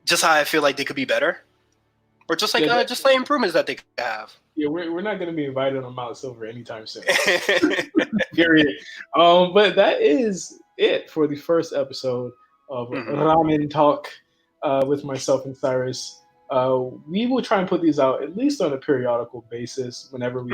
just how I feel like they could be better, or just like just like improvements that they could have. Yeah, we're not going to be invited on Mount Silver anytime soon. Period. But that is it for the first episode of Ramen Talk. with myself and Cyrus. We will try and put these out at least on a periodical basis whenever we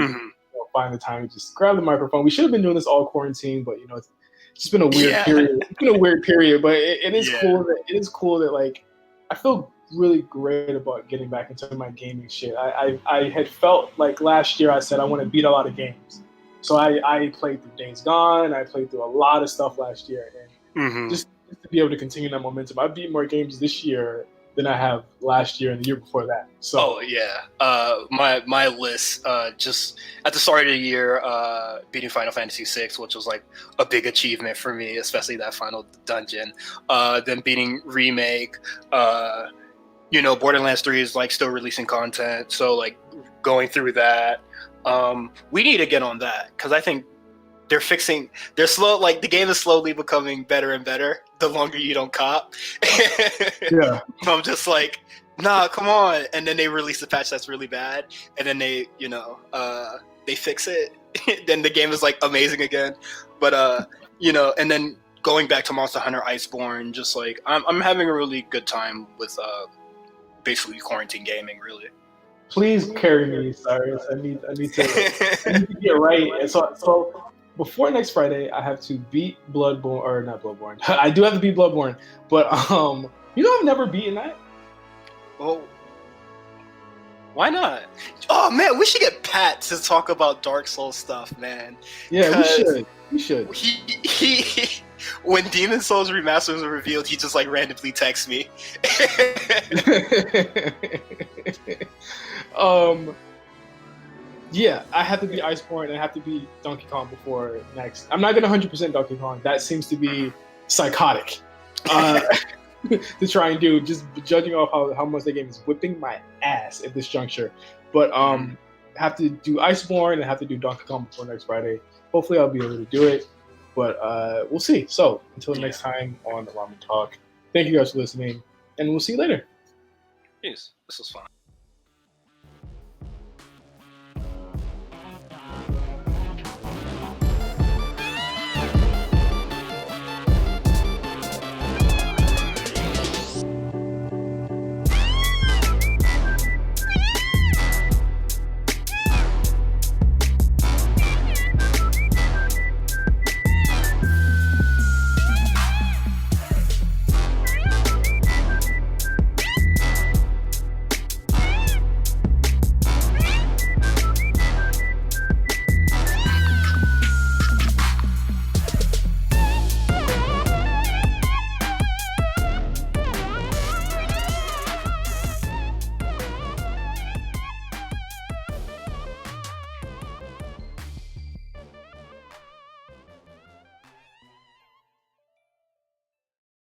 find the time to just grab the microphone. We should have been doing this all quarantine, but it's just been a weird period. It's been a weird period, but it is cool that like I feel really great about getting back into my gaming shit. I had felt like last year I said I want to beat a lot of games, so I played through Days Gone. I played through a lot of stuff last year, and just to be able to continue that momentum, I beat more games this year than I have last year and the year before that. So my list just at the start of the year, beating Final Fantasy VI, which was like a big achievement for me, especially that final dungeon. Then beating Remake. Borderlands 3 is like still releasing content, so like going through that. We need to get on that because I think they're slow. Like the game is slowly becoming better and better the longer you don't cop. Yeah. I'm just like, nah, come on. And then they release a patch that's really bad, and then they fix it. Then the game is like amazing again. But and then going back to Monster Hunter Iceborne, just like I'm having a really good time with basically quarantine gaming, really. Please carry me, Cyrus. I need to get right. And so before next Friday, I have to beat Bloodborne, or not Bloodborne. I do have to beat Bloodborne, but I've never beaten that. Well, why not? Oh man, we should get Pat to talk about Dark Souls stuff, man. Yeah, we should. He when Demon Souls Remastered was revealed, he just like randomly texts me. Yeah, I have to be Iceborne and I have to be Donkey Kong before next. I'm not gonna 100% Donkey Kong. That seems to be psychotic to try and do. Just judging off how much the game is whipping my ass at this juncture. But have to do Iceborne and have to do Donkey Kong before next Friday. Hopefully, I'll be able to do it. But we'll see. So until next time on the Ramen Talk, thank you guys for listening, and we'll see you later. Peace. This was fun.